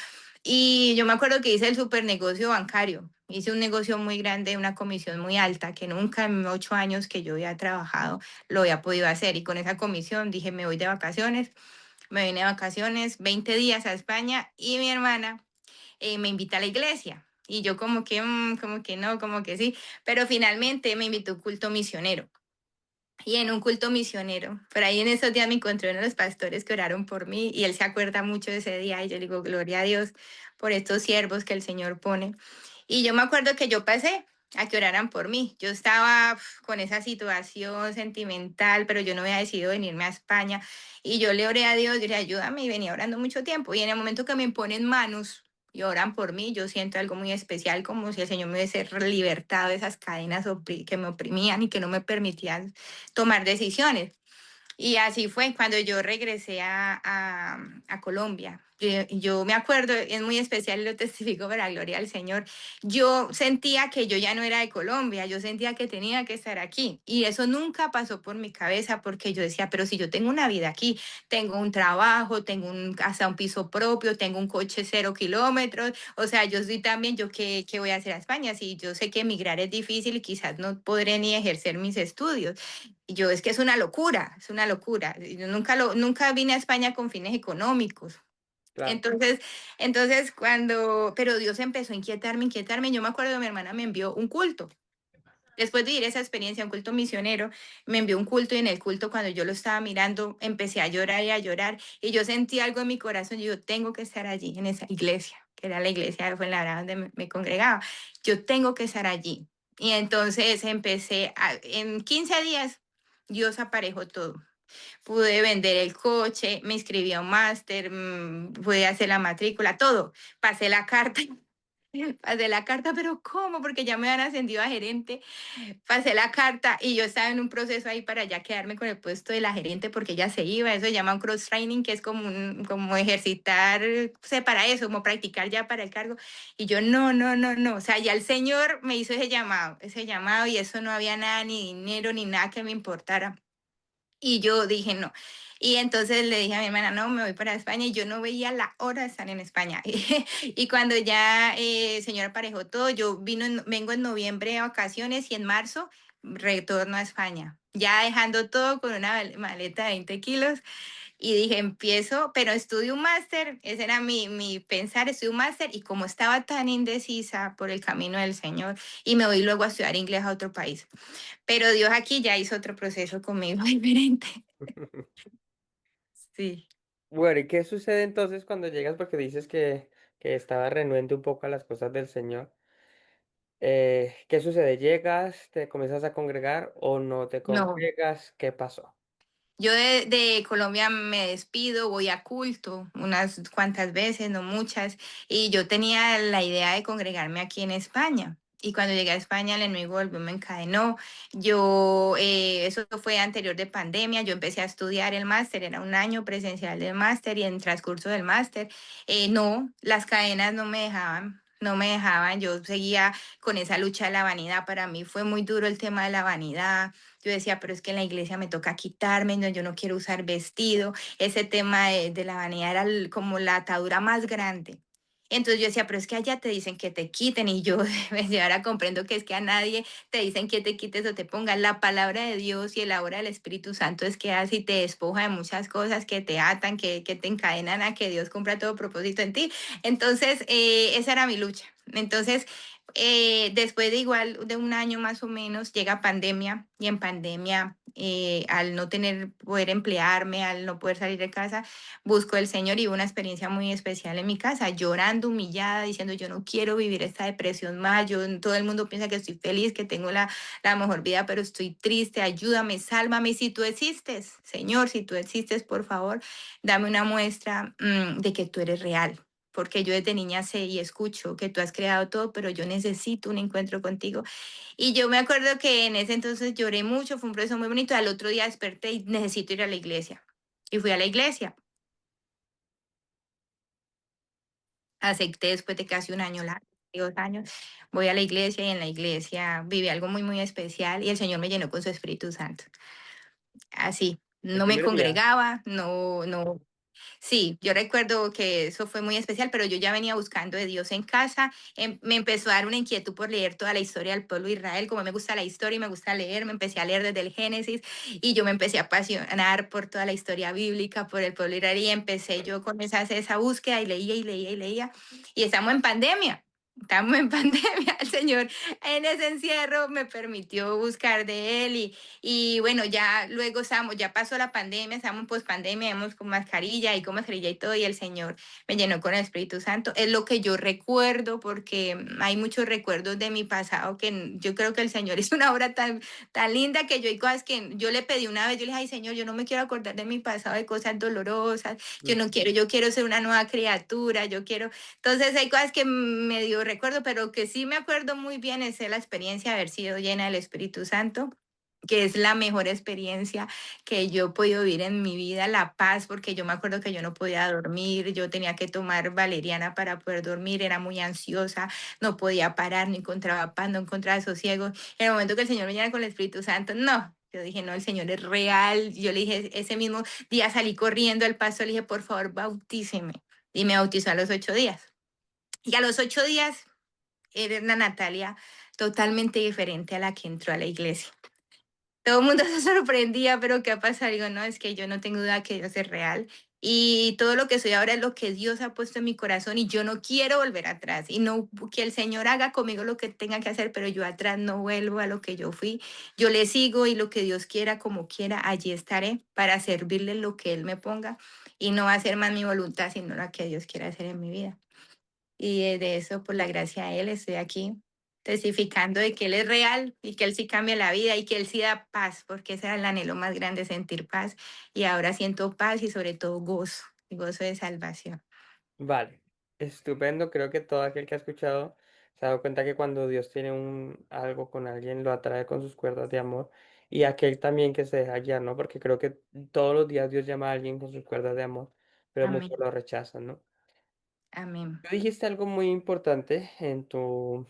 Y yo me acuerdo que hice el super negocio bancario. Hice un negocio muy grande, una comisión muy alta, que nunca en 8 años que yo había trabajado lo había podido hacer. Y con esa comisión dije, me voy de vacaciones. Me vine de vacaciones 20 días a España y mi hermana me invita a la iglesia. Y yo como que no, como que sí. Pero finalmente me invitó a un culto misionero. Y en un culto misionero, por ahí en esos días me encontré uno de los pastores que oraron por mí y él se acuerda mucho de ese día y yo le digo, gloria a Dios por estos siervos que el Señor pone. Y yo me acuerdo que yo pasé a que oraran por mí. Yo estaba con esa situación sentimental, pero yo no había decidido venirme a España y yo le oré a Dios, yo le ayúdame y venía orando mucho tiempo. Y en el momento que me ponen manos y oran por mí, yo siento algo muy especial, como si el Señor me hubiese libertado de esas cadenas que me oprimían y que no me permitían tomar decisiones. Y así fue cuando yo regresé a Colombia. yo me acuerdo, es muy especial y lo testifico para la gloria al Señor. Yo sentía que yo ya no era de Colombia, yo sentía que tenía que estar aquí. Y eso nunca pasó por mi cabeza porque yo decía, pero si yo tengo una vida aquí, tengo un trabajo, tengo hasta un piso propio, tengo un coche 0 kilómetros, o sea, yo soy también, yo qué voy a hacer a España si yo sé que emigrar es difícil y quizás no podré ni ejercer mis estudios. Y yo es que es una locura, es una locura. Yo nunca vine a España con fines económicos. Claro. Entonces, pero Dios empezó a inquietarme. Yo me acuerdo, mi hermana me envió un culto. Después de ir a esa experiencia, un culto misionero, me envió un culto y en el culto, cuando yo lo estaba mirando, empecé a llorar y a llorar. Y yo sentí algo en mi corazón. Yo tengo que estar allí, en esa iglesia, que era la iglesia de Fuenlabrada donde me congregaba. Yo tengo que estar allí. Y entonces en 15 días, Dios aparejó todo. Pude vender el coche, me inscribí a un máster, pude hacer la matrícula, todo. Pasé la carta, pasé la carta, pero ¿cómo? Porque ya me habían ascendido a gerente. Pasé la carta y yo estaba en un proceso ahí para ya quedarme con el puesto de la gerente porque ella se iba. Eso se llama un cross training, que es como ejercitar, para eso, como practicar ya para el cargo. Y yo, no, no, no, no. O sea, ya el Señor me hizo ese llamado y eso no había nada, ni dinero, ni nada que me importara. Y yo dije, no. Y entonces le dije a mi hermana, no, me voy para España. Y yo no veía la hora de estar en España. Y cuando ya el señor aparejó todo, vengo en noviembre de vacaciones y en marzo retorno a España. Ya dejando todo con una maleta de 20 kilos. Y dije, empiezo, pero estudio un máster. Ese era mi pensar, estudio un máster. Y como estaba tan indecisa por el camino del Señor, y me voy luego a estudiar inglés a otro país. Pero Dios aquí ya hizo otro proceso conmigo diferente. Sí. Bueno, ¿y qué sucede entonces cuando llegas? Porque dices que estaba renuente un poco a las cosas del Señor. ¿Qué sucede? ¿Llegas, te comienzas a congregar o no te No, congregas? ¿Qué pasó? yo de Colombia me despido, voy a culto unas cuantas veces, no muchas, y yo tenía la idea de congregarme aquí en España. Y cuando llegué a España, el enemigo volvió, me encadenó. Eso fue anterior de pandemia, yo empecé a estudiar el máster, era un año presencial del máster y en el transcurso del máster, no, las cadenas no me dejaban. No me dejaban, yo seguía con esa lucha de la vanidad. Para mí fue muy duro el tema de la vanidad. Yo decía, pero es que en la iglesia me toca quitarme, no, yo no quiero usar vestido. Ese tema de la vanidad era como la atadura más grande. Entonces yo decía, pero es que allá te dicen que te quiten y yo, yo ahora comprendo que es que a nadie te dicen que te quites o te pongas. La palabra de Dios y la obra del Espíritu Santo es que hace y te despoja de muchas cosas que te atan, que te encadenan a que Dios cumpla todo propósito en ti. Entonces, esa era mi lucha. Entonces, después de igual de un año más o menos, llega pandemia y en pandemia, al no poder emplearme, al no poder salir de casa, busco el Señor y hubo una experiencia muy especial en mi casa, llorando, humillada, diciendo yo no quiero vivir esta depresión más, todo el mundo piensa que estoy feliz, que tengo la mejor vida, pero estoy triste, ayúdame, sálvame, si tú existes, Señor, si tú existes, por favor, dame una muestra de que tú eres real, porque yo desde niña sé y escucho que tú has creado todo, pero yo necesito un encuentro contigo. Y yo me acuerdo que en ese entonces lloré mucho, fue un proceso muy bonito, al otro día desperté y necesito ir a la iglesia. Y fui a la iglesia, acepté después de casi un año, 2 años, voy a la iglesia y en la iglesia viví algo muy, muy especial y el Señor me llenó con su Espíritu Santo. Así, El no me primer día. congregaba, no. Sí, yo recuerdo que eso fue muy especial, pero yo ya venía buscando de Dios en casa. Me empezó a dar una inquietud por leer toda la historia del pueblo de Israel. Como me gusta la historia y me gusta leer, me empecé a leer desde el Génesis y yo me empecé a apasionar por toda la historia bíblica, por el pueblo de Israel y empecé yo con esa búsqueda y leía y leía y leía. Y estamos en pandemia. Estamos en pandemia, el Señor en ese encierro me permitió buscar de Él y bueno, ya luego ya pasó la pandemia, estamos en pospandemia, hemos con mascarilla y todo, y el Señor me llenó con el Espíritu Santo. Es lo que yo recuerdo, porque hay muchos recuerdos de mi pasado que yo creo que el Señor es una obra tan linda que yo hay cosas que yo le pedí una vez, yo le dije, ay Señor, yo no me quiero acordar de mi pasado, de cosas dolorosas, yo no quiero, yo quiero ser una nueva criatura, yo quiero. Entonces hay cosas que me dio recuerdo, pero que sí me acuerdo muy bien es la experiencia de haber sido llena del Espíritu Santo que es la mejor experiencia que yo he podido vivir en mi vida, la paz, porque yo me acuerdo que yo no podía dormir, yo tenía que tomar valeriana para poder dormir, era muy ansiosa, no podía parar, no encontraba paz, no encontraba sosiego. En el momento que el Señor me llenara con el Espíritu Santo, no. Yo dije, no, el Señor es real. Yo le dije, ese mismo día salí corriendo al pastor, le dije, por favor, bautíceme. Y me bautizó a los 8 días. Y a los 8 días era una Natalia totalmente diferente a la que entró a la iglesia. Todo el mundo se sorprendía, pero ¿qué ha pasado? Digo, no, es que yo no tengo duda que Dios es real. Y todo lo que soy ahora es lo que Dios ha puesto en mi corazón y yo no quiero volver atrás. Y no que el Señor haga conmigo lo que tenga que hacer, pero yo atrás no vuelvo a lo que yo fui. Yo le sigo y lo que Dios quiera, como quiera, allí estaré para servirle lo que Él me ponga. Y no va a ser más mi voluntad, sino la que Dios quiera hacer en mi vida. Y de eso, por la gracia de Él, estoy aquí testificando de que Él es real y que Él sí cambia la vida y que Él sí da paz, porque ese era el anhelo más grande, sentir paz. Y ahora siento paz y sobre todo gozo, gozo de salvación. Vale, estupendo. Creo que todo aquel que ha escuchado se ha dado cuenta que cuando Dios tiene algo con alguien, lo atrae con sus cuerdas de amor. Y aquel también que se deja guiar, ¿no? Porque creo que todos los días Dios llama a alguien con sus cuerdas de amor, pero Amén, muchos lo rechazan, ¿no? amén, Tú dijiste algo muy importante en tu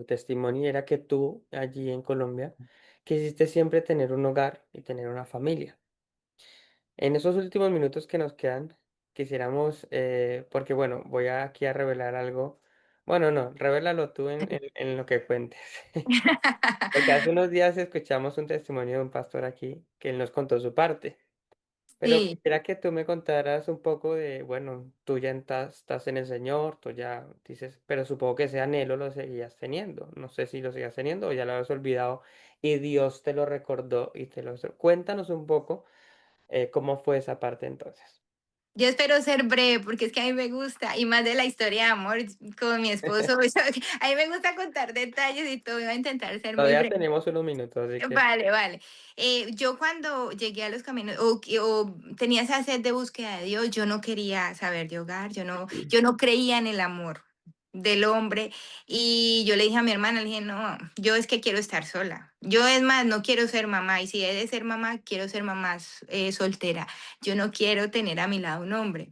testimonio, y era que tú allí en Colombia quisiste siempre tener un hogar y tener una familia. En esos últimos minutos que nos quedan, quisiéramos, porque bueno, voy aquí a revelar algo. Bueno, no, revélalo tú en lo que cuentes. Porque hace unos días escuchamos un testimonio de un pastor aquí que él nos contó su parte. Pero Sí, quisiera que tú me contaras un poco de, bueno, tú ya estás en el Señor, tú ya dices, pero supongo que ese anhelo lo seguías teniendo. No sé si lo seguías teniendo o ya lo habías olvidado y Dios te lo recordó y te lo... Cuéntanos un poco cómo fue esa parte entonces. yo espero ser breve porque es que a mí me gusta, y más de la historia de amor con mi esposo. A mí me gusta contar detalles y todo, voy a intentar ser muy Todavía breve. tenemos unos minutos, así que Vale, vale. Yo cuando llegué a los caminos o tenía esa sed de búsqueda de Dios, yo no quería saber de hogar, yo no creía en el amor del hombre y yo le dije a mi hermana, le dije, no, yo es que quiero estar sola. Yo es más, no quiero ser mamá y si he de ser mamá, quiero ser mamá soltera. Yo no quiero tener a mi lado un hombre.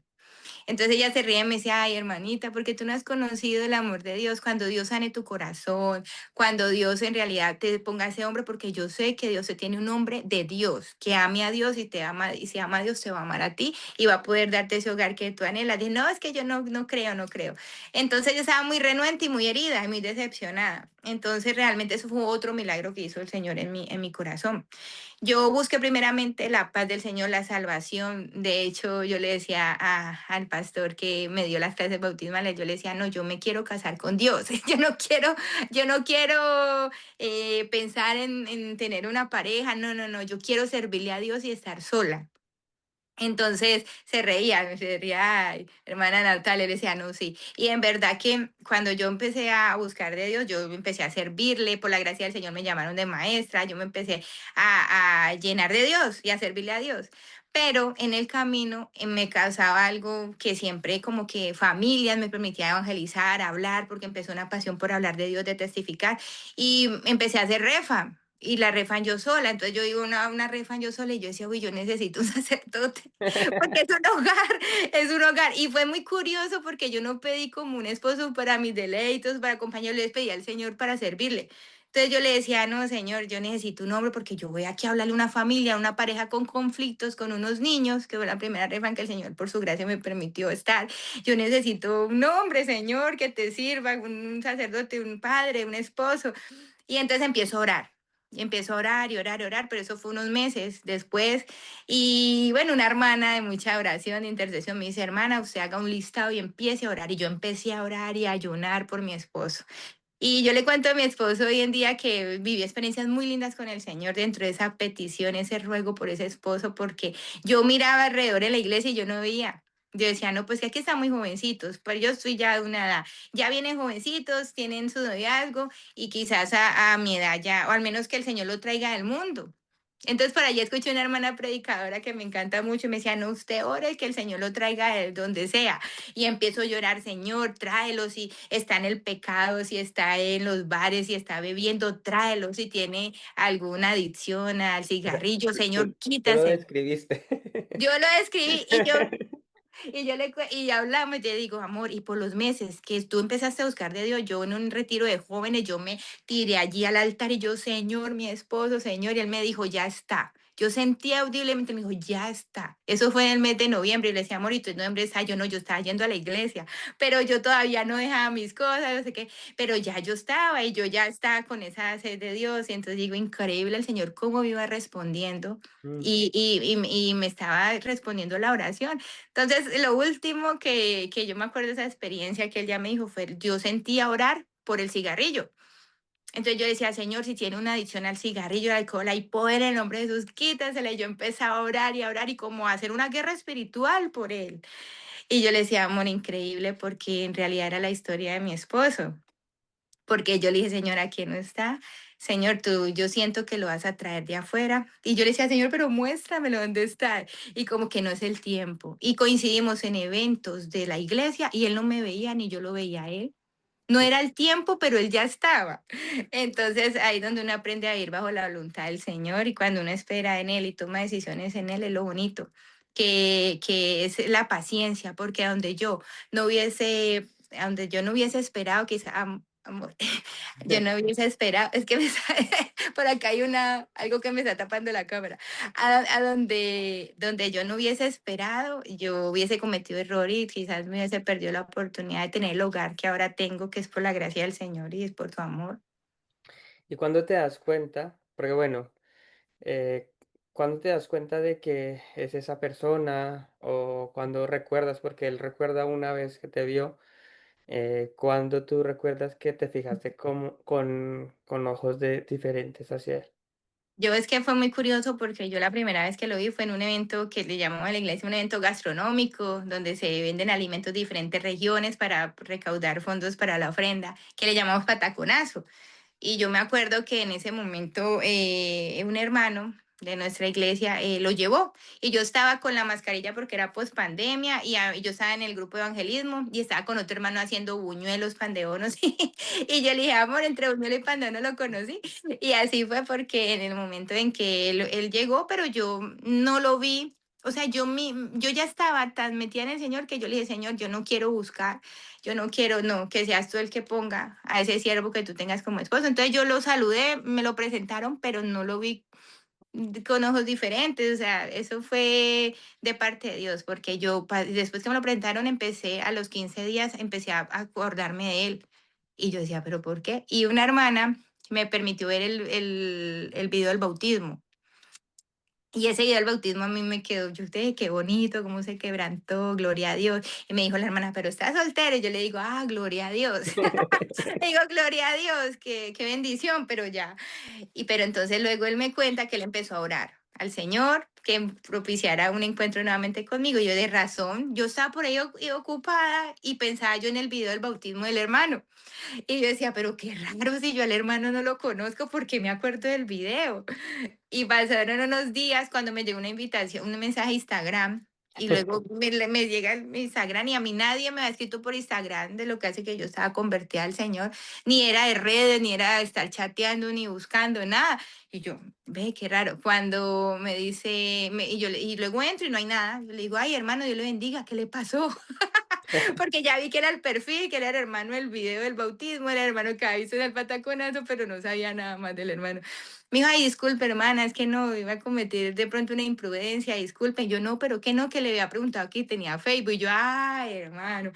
Entonces ella se ríe y me dice, ay, hermanita, porque tú no has conocido el amor de Dios, cuando Dios sane tu corazón, cuando Dios en realidad te ponga ese hombre, porque yo sé que Dios se tiene un hombre de Dios, que ame a Dios y te ama, y si ama a Dios te va a amar a ti y va a poder darte ese hogar que tú anhelas. Dije, no, es que yo no creo, no creo. Entonces yo estaba muy renuente y muy herida y muy decepcionada. Entonces realmente eso fue otro milagro que hizo el Señor en mi corazón. Yo busqué primeramente la paz del Señor, la salvación. De hecho, yo le decía al pastor que me dio las clases bautismales, yo le decía, no, yo me quiero casar con Dios. Yo no quiero pensar en tener una pareja. No, no, no, yo quiero servirle a Dios y estar sola. Entonces se reía, ay, hermana Natalia, le decía, no, sí. Y en verdad que cuando yo empecé a buscar de Dios, yo empecé a servirle, por la gracia del Señor me llamaron de maestra, yo me empecé a llenar de Dios y a servirle a Dios. Pero en el camino me causaba algo que siempre como que familias me permitía evangelizar, hablar, porque empezó una pasión por hablar de Dios, de testificar, y empecé a hacer refa y la refan yo sola. Entonces yo iba a una refan yo sola y yo decía, uy, yo necesito un sacerdote porque es un hogar, es un hogar. Y fue muy curioso porque yo no pedí como un esposo para mis deleitos, para acompañarle, les pedí al Señor para servirle. Entonces yo le decía, no, Señor, yo necesito un hombre porque yo voy aquí a hablarle a una familia, a una pareja con conflictos, con unos niños, que fue la primera refan que el Señor por su gracia me permitió estar. Yo necesito un hombre, Señor, que te sirva, un sacerdote, un padre, un esposo. Y entonces empiezo a orar. Y empiezo a orar y orar y orar, pero eso fue unos meses después. Y bueno, una hermana de mucha oración, de intercesión, me dice, hermana, usted haga un listado y empiece a orar. Y yo empecé a orar y a ayunar por mi esposo. Y yo le cuento a mi esposo hoy en día que viví experiencias muy lindas con el Señor dentro de esa petición, ese ruego por ese esposo, porque yo miraba alrededor en la iglesia y yo no veía. Yo decía, no, pues que aquí están muy jovencitos, pero yo estoy ya de una edad. Ya vienen jovencitos, tienen su noviazgo y quizás a mi edad ya, o al menos que el Señor lo traiga del mundo. Entonces por allí escuché una hermana predicadora que me encanta mucho y me decía, no, usted ore que el Señor lo traiga de donde sea. Y empiezo a llorar, Señor, tráelo si está en el pecado, si está en los bares, si está bebiendo, tráelo, si tiene alguna adicción al O sea, cigarrillo, Señor, tú lo quítaselo. describiste. Yo lo escribí y hablamos, y te digo, amor, y por los meses que tú empezaste a buscar de Dios, yo en un retiro de jóvenes, yo me tiré allí al altar y yo, Señor, mi esposo, Señor, y él me dijo, ya está. Yo sentí audiblemente, me dijo, ya está. Eso fue en el mes de noviembre, y le decía, amor, y tú en noviembre está, yo no, yo estaba yendo a la iglesia, pero yo todavía no dejaba mis cosas, no sé qué, pero ya yo estaba y yo ya estaba con esa sed de Dios, y entonces digo, increíble el Señor, cómo me iba respondiendo. Mm. Y me estaba respondiendo la oración. Entonces, lo último que yo me acuerdo de esa experiencia que él ya me dijo fue, yo sentía orar por el cigarrillo. Entonces yo decía, Señor, si tiene una adicción al cigarrillo, al alcohol, hay poder en el nombre de Jesús, quítasela. Y yo empezaba a orar y como a hacer una guerra espiritual por él. Y yo le decía, amor, increíble, porque en realidad era la historia de mi esposo. Porque yo le dije, Señor, aquí no está. Señor, tú, yo siento que lo vas a traer de afuera. Y yo le decía, Señor, pero muéstramelo dónde está. Y como que no es el tiempo. Y coincidimos en eventos de la iglesia y él no me veía ni yo lo veía a él. No era el tiempo, pero él ya estaba. Entonces ahí es donde uno aprende a ir bajo la voluntad del Señor y cuando uno espera en Él y toma decisiones en Él es lo bonito, que es la paciencia, porque donde yo no hubiese esperado, quizá, amor, yo no hubiese esperado, es que por acá hay algo que me está tapando la cámara, donde yo no hubiese esperado, yo hubiese cometido error y quizás me hubiese perdido la oportunidad de tener el hogar que ahora tengo, que es por la gracia del Señor y es por su amor. Y cuando te das cuenta, porque bueno, cuando te das cuenta de que es esa persona o cuando recuerdas, porque él recuerda una vez que te vio, cuando tú recuerdas que te fijaste con ojos diferentes hacia él. Yo es que fue muy curioso porque yo la primera vez que lo vi fue en un evento que le llamamos a la iglesia un evento gastronómico, donde se venden alimentos de diferentes regiones para recaudar fondos para la ofrenda, que le llamamos pataconazo. Y yo me acuerdo que en ese momento un hermano de nuestra iglesia lo llevó y yo estaba con la mascarilla porque era post pandemia y yo estaba en el grupo de evangelismo y estaba con otro hermano haciendo buñuelos, pandeonos y yo le dije, amor, entre buñuelo y pandeono lo conocí y así fue porque en el momento en que él llegó, pero yo no lo vi. O sea, yo ya estaba tan metida en el Señor que yo le dije, Señor, yo no quiero buscar, yo no quiero, no, que seas tú el que ponga a ese siervo que tú tengas como esposo. Entonces yo lo saludé, me lo presentaron, pero no lo vi con ojos diferentes. O sea, eso fue de parte de Dios, porque yo después que me lo presentaron, a los 15 días, empecé a acordarme de él. Y yo decía, ¿pero por qué? Y una hermana me permitió ver el video del bautismo. Y ese día del bautismo a mí me quedó, yo dije, qué bonito, cómo se quebrantó, gloria a Dios. Y me dijo la hermana, pero está soltero. Y yo le digo, gloria a Dios. Le digo, gloria a Dios, qué bendición, pero ya. Pero entonces luego él me cuenta que él empezó a orar al Señor, que propiciara un encuentro nuevamente conmigo. Yo de razón, yo estaba por ahí ocupada y pensaba yo en el video del bautismo del hermano. Y yo decía, pero qué raro si yo al hermano no lo conozco, porque me acuerdo del video. Y pasaron unos días cuando me llegó una invitación, un mensaje a Instagram. Y luego me llega mi Instagram y a mí nadie me ha escrito por Instagram de lo que hace que yo estaba convertida al Señor. Ni era de redes, ni era de estar chateando, ni buscando, nada. Y yo, ve, qué raro. Cuando me dice, y luego entro y no hay nada. Yo le digo, ay, hermano, Dios le bendiga, ¿qué le pasó? Porque ya vi que era el perfil, que era el hermano del video del bautismo, era el hermano que había visto en el pataconazo, pero no sabía nada más del hermano. Me dijo, ay, disculpe, hermana, es que no, iba a cometer de pronto una imprudencia, disculpe. Yo no, pero que no, que le había preguntado que tenía Facebook. Y yo, ay, hermano.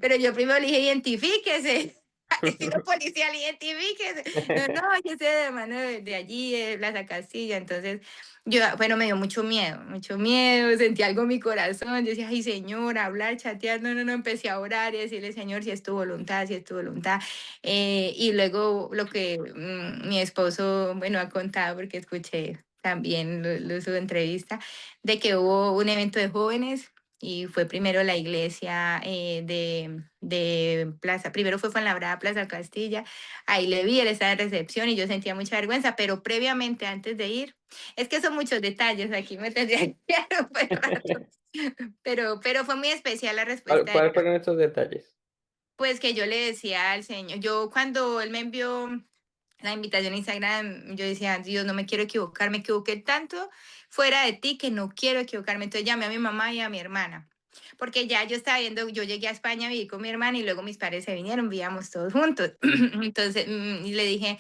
Pero yo primero le dije, identifíquese. Estilo policial, identifíquese. No, no, yo soy de hermano de allí, de Plaza Castilla. Entonces, bueno, me dio mucho miedo, sentí algo en mi corazón. Yo decía, ay, Señor, hablar, chatear. No, no, no, empecé a orar y decirle, Señor, si es tu voluntad, si es tu voluntad. Y luego lo que mi esposo, bueno, ha contado, porque escuché también su entrevista, de que hubo un evento de jóvenes y fue primero la iglesia de Plaza, primero fue Fuenlabrada, Plaza Castilla, ahí le vi, él estaba en recepción y yo sentía mucha vergüenza, pero previamente, antes de ir, es que son muchos detalles, aquí me tendría que quedar un buen rato, pero fue muy especial la respuesta de ¿Cuáles él. fueron estos detalles? Pues que yo le decía al Señor, yo cuando él me envió la invitación a Instagram, yo decía, Dios, no me quiero equivocar, me equivoqué tanto fuera de ti que no quiero equivocarme. Entonces llamé a mi mamá y a mi hermana, porque ya yo estaba viendo, yo llegué a España, viví con mi hermana y luego mis padres se vinieron, vivíamos todos juntos. Entonces y le dije,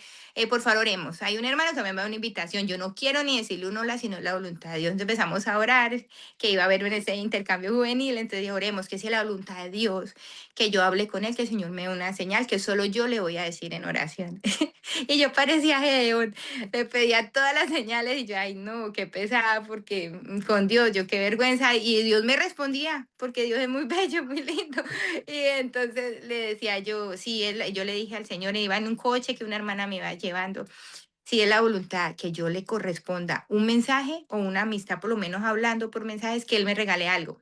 por favor, oremos. Hay un hermano que me da una invitación, yo no quiero ni decirle un hola, sino la voluntad de Dios. Entonces empezamos a orar, que iba a haber en ese intercambio juvenil, entonces dije, oremos, que sea la voluntad de Dios, que yo hable con él, que el Señor me dé una señal, que solo yo le voy a decir en oración. Y yo parecía Gedeón, le pedía todas las señales y yo, ay no, qué pesada, porque con Dios, yo qué vergüenza. Y Dios me respondía, porque Dios es muy bello, muy lindo. Y entonces le decía yo, sí, yo le dije al Señor, iba en un coche que una hermana me iba llevando, si es la voluntad que yo le corresponda un mensaje o una amistad, por lo menos hablando por mensajes, que él me regale algo.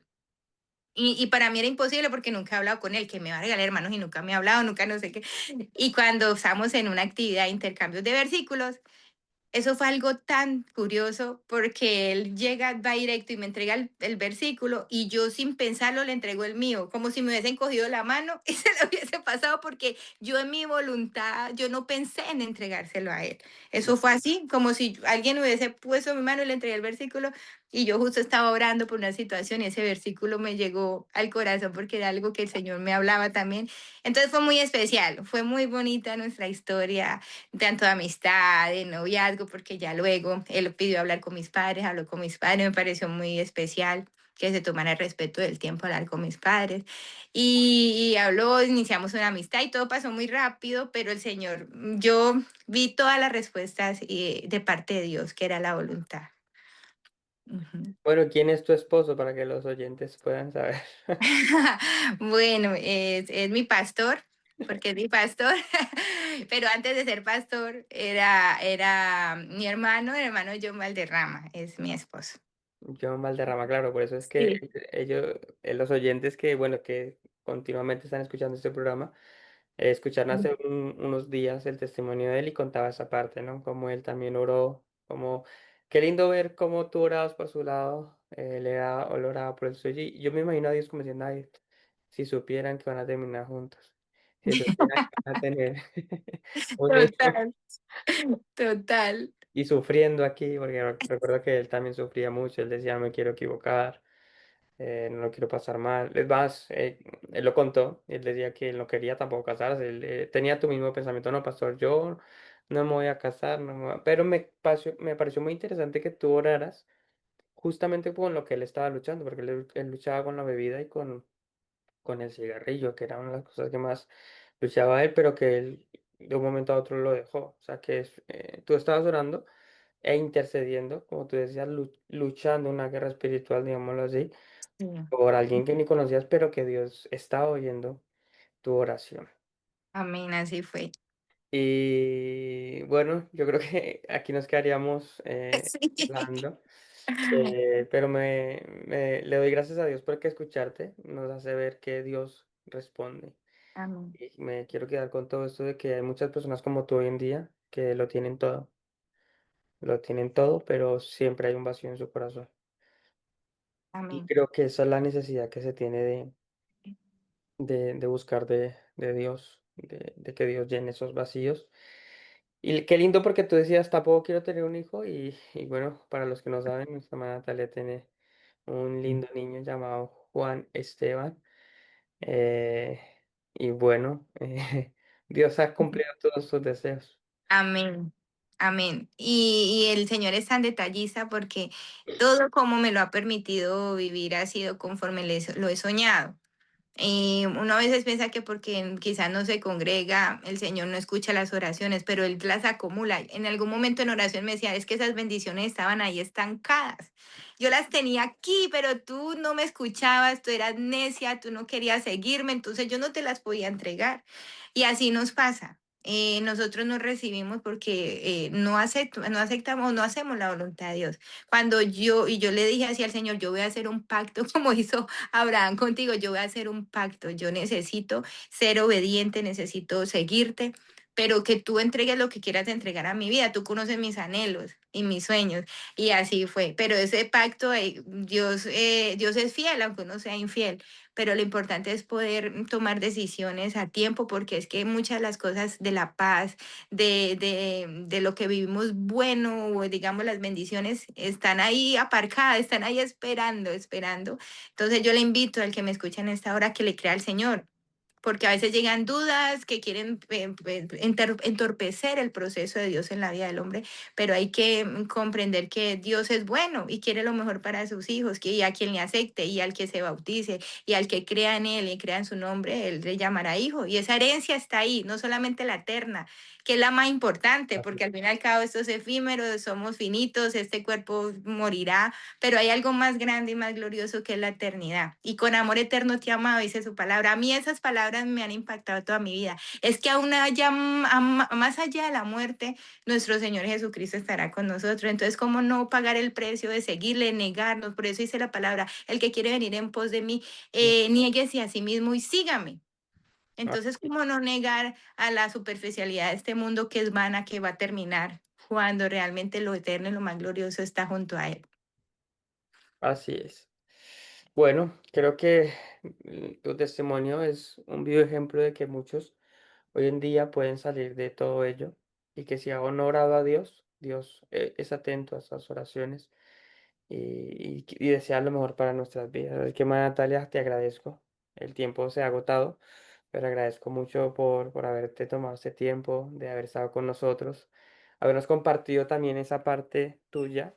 Y para mí era imposible porque nunca he hablado con él, que me va a regalar hermanos y nunca me ha hablado, nunca no sé qué. Y cuando estamos en una actividad de intercambios de versículos, eso fue algo tan curioso porque él llega, va directo y me entrega el versículo y yo sin pensarlo le entrego el mío, como si me hubiesen cogido la mano y se lo hubiese pasado porque yo en mi voluntad, yo no pensé en entregárselo a él. Eso fue así, como si alguien hubiese puesto mi mano y le entregué el versículo y yo justo estaba orando por una situación y ese versículo me llegó al corazón porque era algo que el Señor me hablaba también. Entonces fue muy especial, fue muy bonita nuestra historia tanto de amistad, de noviazgo, porque ya luego él pidió hablar con mis padres, habló con mis padres, me pareció muy especial que se tomara el respeto del tiempo a hablar con mis padres. Y habló, iniciamos una amistad y todo pasó muy rápido, pero el Señor, yo vi todas las respuestas de parte de Dios, que era la voluntad. Ujú. Bueno, ¿quién es tu esposo para que los oyentes puedan saber? Bueno, es mi pastor, porque es mi pastor, pero antes de ser pastor era mi hermano, el hermano John Valderrama, es mi esposo. John Valderrama, claro, por eso es que Sí. ellos, los oyentes que, bueno, que continuamente están escuchando este programa, escucharon hace unos días el testimonio de él y contaba esa parte, ¿no? Como él también oró, como, qué lindo ver cómo tú orabas por su lado, él oraba por el suyo, y yo me imagino a Dios como diciendo, ay, si supieran que van a terminar juntos, si supieran que van a tener un hijo, Total, total. y sufriendo aquí, porque recuerdo que él también sufría mucho, él decía, no me quiero equivocar, no lo quiero pasar mal. Es más, él lo contó, él decía que él no quería tampoco casarse, él tenía tu mismo pensamiento, no, pastor, yo no me voy a casar, pero me pareció muy interesante que tú oraras justamente con lo que él estaba luchando, porque él luchaba con la bebida y con el cigarrillo, que era una de las cosas que más luchaba él, pero que él de un momento a otro lo dejó. O sea, que tú estabas orando e intercediendo, como tú decías, luchando una guerra espiritual, digámoslo así, Sí, por alguien que ni conocías, pero que Dios estaba oyendo tu oración. amén, así fue. Y bueno, yo creo que aquí nos quedaríamos Sí. hablando, pero le doy gracias a Dios porque escucharte nos hace ver que Dios responde. Amén, Y me quiero quedar con todo esto de que hay muchas personas como tú hoy en día que lo tienen todo, pero siempre hay un vacío en su corazón. Y amén, creo que esa es la necesidad que se tiene de buscar de Dios, de que Dios llene esos vacíos. Y qué lindo porque tú decías, tampoco quiero tener un hijo y bueno, para los que no saben, nuestra hermana Natalia tiene un lindo niño llamado Juan Esteban. eh, y bueno, Dios ha cumplido todos sus deseos. amén, amén. Y el Señor es tan detallista porque todo como me lo ha permitido vivir ha sido conforme lo he soñado. Uno a veces piensa que porque quizás no se congrega, el Señor no escucha las oraciones, pero Él las acumula. En algún momento en oración me decía, es que esas bendiciones estaban ahí estancadas. Yo las tenía aquí, pero tú no me escuchabas, tú eras necia, tú no querías seguirme, entonces yo no te las podía entregar. Y así nos pasa. nosotros no recibimos porque no aceptamos, no hacemos la voluntad de Dios. Yo le dije así al Señor, yo voy a hacer un pacto como hizo Abraham contigo, yo voy a hacer un pacto, yo necesito ser obediente, necesito seguirte, pero que tú entregues lo que quieras entregar a mi vida, tú conoces mis anhelos y mis sueños, y así fue. Pero ese pacto, Dios es fiel, aunque uno sea infiel, pero lo importante es poder tomar decisiones a tiempo, porque es que muchas de las cosas de la paz, de lo que vivimos bueno, o digamos las bendiciones, están ahí aparcadas, están ahí esperando, esperando. Entonces yo le invito al que me escucha en esta hora que le crea al Señor, porque a veces llegan dudas que quieren entorpecer el proceso de Dios en la vida del hombre, pero hay que comprender que Dios es bueno y quiere lo mejor para sus hijos, y a quien le acepte y al que se bautice y al que crea en Él y crea en su nombre, Él le llamará hijo. Y esa herencia está ahí, no solamente la eterna, que es la más importante, porque al fin y al cabo esto es efímero, somos finitos, este cuerpo morirá, pero hay algo más grande y más glorioso que es la eternidad. Y con amor eterno te he amado, dice su palabra. A mí esas palabras me han impactado toda mi vida. Es que aún allá, más allá de la muerte, nuestro Señor Jesucristo estará con nosotros. Entonces, ¿cómo no pagar el precio de seguirle, negarnos? Por eso dice la palabra, el que quiere venir en pos de mí, niéguese a sí mismo y sígame. Entonces, ¿cómo no negar a la superficialidad de este mundo que es vana, que va a terminar, cuando realmente lo eterno y lo más glorioso está junto a Él? Así es. Bueno, creo que tu testimonio es un vivo ejemplo de que muchos hoy en día pueden salir de todo ello y que si ha honorado a Dios, Dios es atento a esas oraciones y desea lo mejor para nuestras vidas. Así que, Natalia, te agradezco. El tiempo se ha agotado, pero agradezco mucho por haberte tomado este tiempo, de haber estado con nosotros, habernos compartido también esa parte tuya,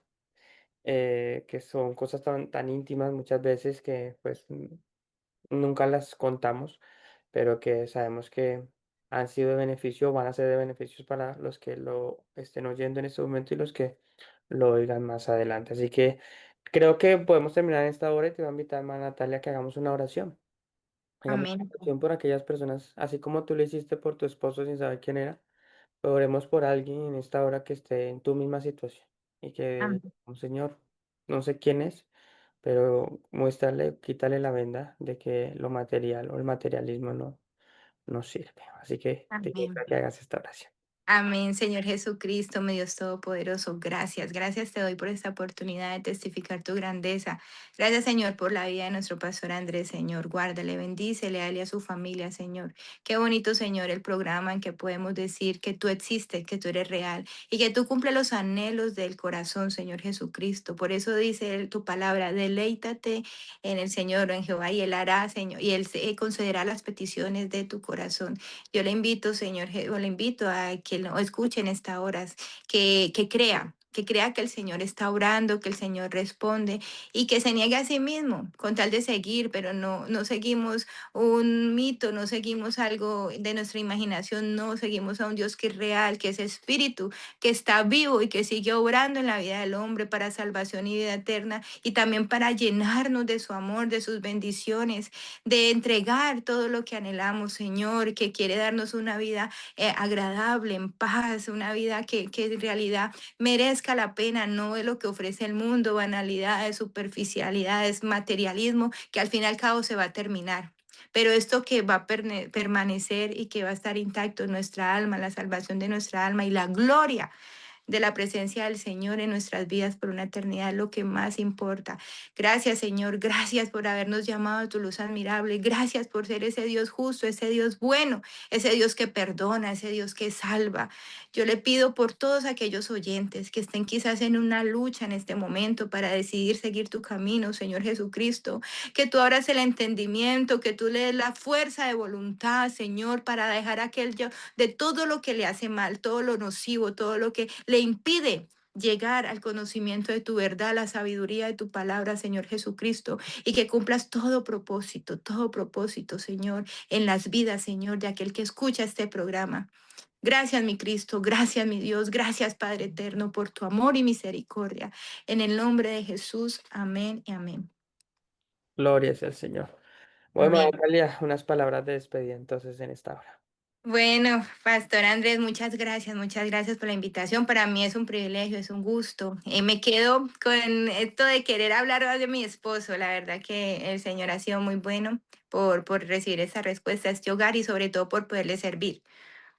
que son cosas tan íntimas muchas veces que pues nunca las contamos, pero que sabemos que han sido de beneficio o van a ser de beneficios para los que lo estén oyendo en este momento y los que lo oigan más adelante. Así que creo que podemos terminar en esta hora y te voy a invitar, hermana Natalia, a que hagamos una oración. Hagamos una Amén. oración por aquellas personas, así como tú lo hiciste por tu esposo sin saber quién era. Oremos por alguien en esta hora que esté en tu misma situación y que, Amén. un Señor, no sé quién es, pero muéstrale, quítale la venda de que lo material o el materialismo no sirve. Así que te invito Amén. a que hagas esta oración. Amén, Señor Jesucristo, mi Dios Todopoderoso. Gracias, gracias te doy por esta oportunidad de testificar tu grandeza. Gracias, Señor, por la vida de nuestro pastor Andrés, Señor. Guárdale, bendícele a él y a su familia, Señor. Qué bonito, Señor, el programa en que podemos decir que tú existes, que tú eres real y que tú cumples los anhelos del corazón, Señor Jesucristo. Por eso dice tu palabra, deleítate en el Señor, en Jehová, y él hará, Señor, y él concederá las peticiones de tu corazón. Yo le invito, Señor, o le invito a que lo escuchen estas horas, que crea que el Señor está orando, que el Señor responde y que se niegue a sí mismo con tal de seguir, pero no seguimos un mito, no seguimos algo de nuestra imaginación, no seguimos a un Dios que es real, que es espíritu, que está vivo y que sigue obrando en la vida del hombre para salvación y vida eterna y también para llenarnos de su amor, de sus bendiciones, de entregar todo lo que anhelamos, Señor, que quiere darnos una vida agradable, en paz, una vida que en realidad merezca la pena, no es lo que ofrece el mundo, banalidades, superficialidades, materialismo, que al fin y al cabo se va a terminar. Pero esto que va a permanecer y que va a estar intacto en nuestra alma, la salvación de nuestra alma y la gloria de la presencia del Señor en nuestras vidas por una eternidad, lo que más importa. Gracias, Señor, gracias por habernos llamado a tu luz admirable, gracias por ser ese Dios justo, ese Dios bueno, ese Dios que perdona, ese Dios que salva. Yo le pido por todos aquellos oyentes que estén quizás en una lucha en este momento para decidir seguir tu camino, Señor Jesucristo, que tú abras el entendimiento, que tú le des la fuerza de voluntad, Señor, para dejar aquello de todo lo que le hace mal, todo lo nocivo, todo lo que le impide llegar al conocimiento de tu verdad, la sabiduría de tu palabra, Señor Jesucristo, y que cumplas todo propósito, Señor, en las vidas, Señor, de aquel que escucha este programa. Gracias, mi Cristo, gracias, mi Dios, gracias, Padre eterno, por tu amor y misericordia. En el nombre de Jesús, amén y amén. Gloria sea al Señor. Bueno, Amén. Natalia, unas palabras de despedida entonces en esta hora. Bueno, Pastor Andrés, muchas gracias por la invitación. Para mí es un privilegio, es un gusto. Me quedo con esto de querer hablar más de mi esposo. La verdad que el Señor ha sido muy bueno por recibir esa respuesta a este hogar y sobre todo por poderle servir,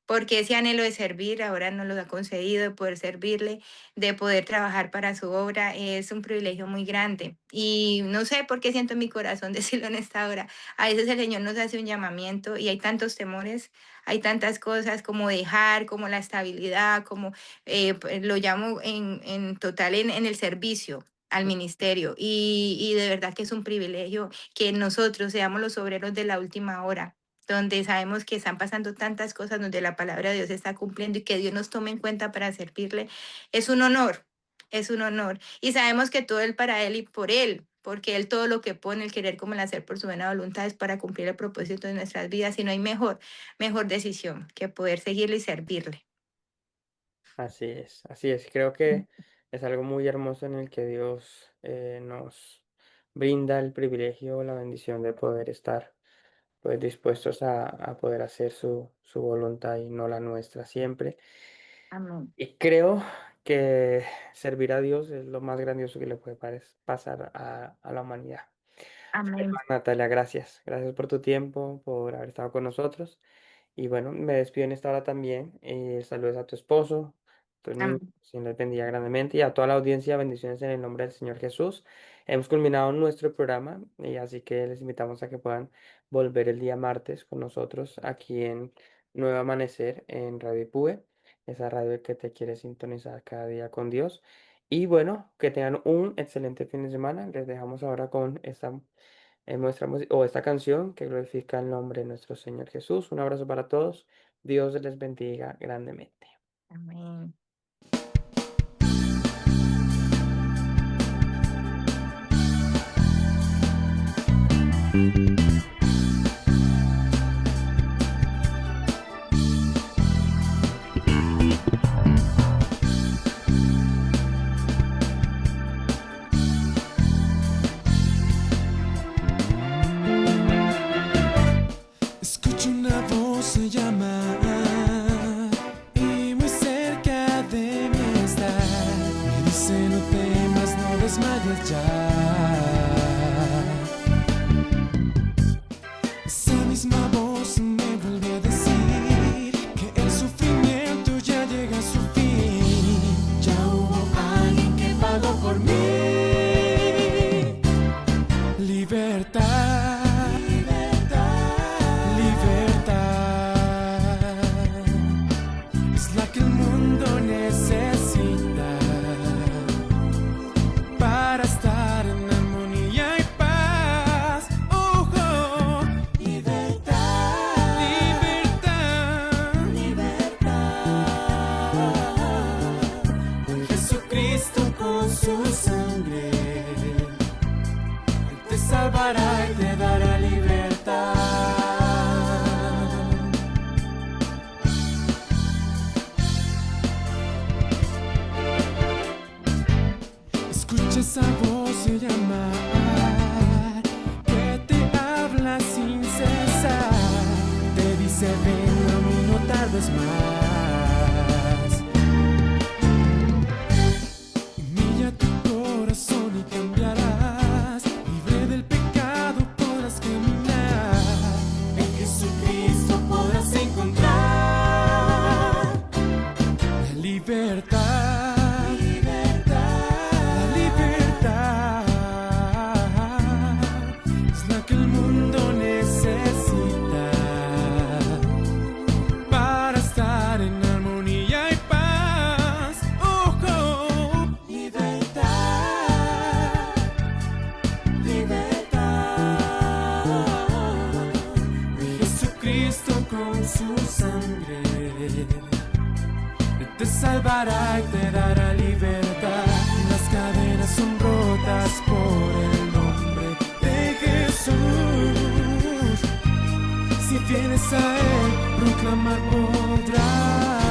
porque ese anhelo de servir ahora nos lo ha concedido, de poder servirle, de poder trabajar para su obra, es un privilegio muy grande. Y no sé por qué siento en mi corazón decirlo en esta hora. A veces el Señor nos hace un llamamiento y hay tantos temores, hay tantas cosas como dejar, como la estabilidad, como lo llamo en total en el servicio al ministerio. Y de verdad que es un privilegio que nosotros seamos los obreros de la última hora, donde sabemos que están pasando tantas cosas, donde la palabra de Dios se está cumpliendo y que Dios nos tome en cuenta para servirle, es un honor, es un honor. Y sabemos que todo es para Él y por Él, porque Él todo lo que pone, el querer como el hacer por su buena voluntad es para cumplir el propósito de nuestras vidas y no hay mejor decisión que poder seguirle y servirle. Así es, así es. Creo que es algo muy hermoso en el que Dios nos brinda el privilegio, la bendición de poder estar pues dispuestos a poder hacer su voluntad y no la nuestra siempre. Amén. Y creo que servir a Dios es lo más grandioso que le puede pasar a la humanidad. Amén. Natalia, gracias. Gracias por tu tiempo, por haber estado con nosotros. Y bueno, me despido en esta hora también. Saludos a tu esposo, tus niños, Amén. Señor les bendiga grandemente. Y a toda la audiencia, bendiciones en el nombre del Señor Jesús. Hemos culminado nuestro programa y así que les invitamos a que puedan volver el día martes con nosotros aquí en Nuevo Amanecer en Radio Ipúe, esa radio que te quiere sintonizar cada día con Dios. Y bueno, que tengan un excelente fin de semana. Les dejamos ahora con esta canción que glorifica el nombre de nuestro Señor Jesús. Un abrazo para todos. Dios les bendiga grandemente. Amén. Escucho una voz se llama y muy cerca de mí está. Me dice no temas, no desmayes ya. Esa misma voz me vuelve a decir que el sufrimiento ya llega a su fin. Ya hubo alguien que pagó por mí. Libertad. Es la que el mundo necesita para estar en armonía y paz. Oh, oh. Libertad, libertad, libertad. Jesucristo con su sangre Él te salvará y te dará libertad. Escucha esa voz y llamar que te habla sin cesar. Te dice ven a mí, no tardes más. Humilla tu corazón y cambiarás. Libre del pecado podrás caminar. En Jesucristo podrás encontrar la libertad. Su sangre te salvará y te dará libertad. Las cadenas son rotas por el nombre de Jesús. Si vienes a Él, proclamar podrás.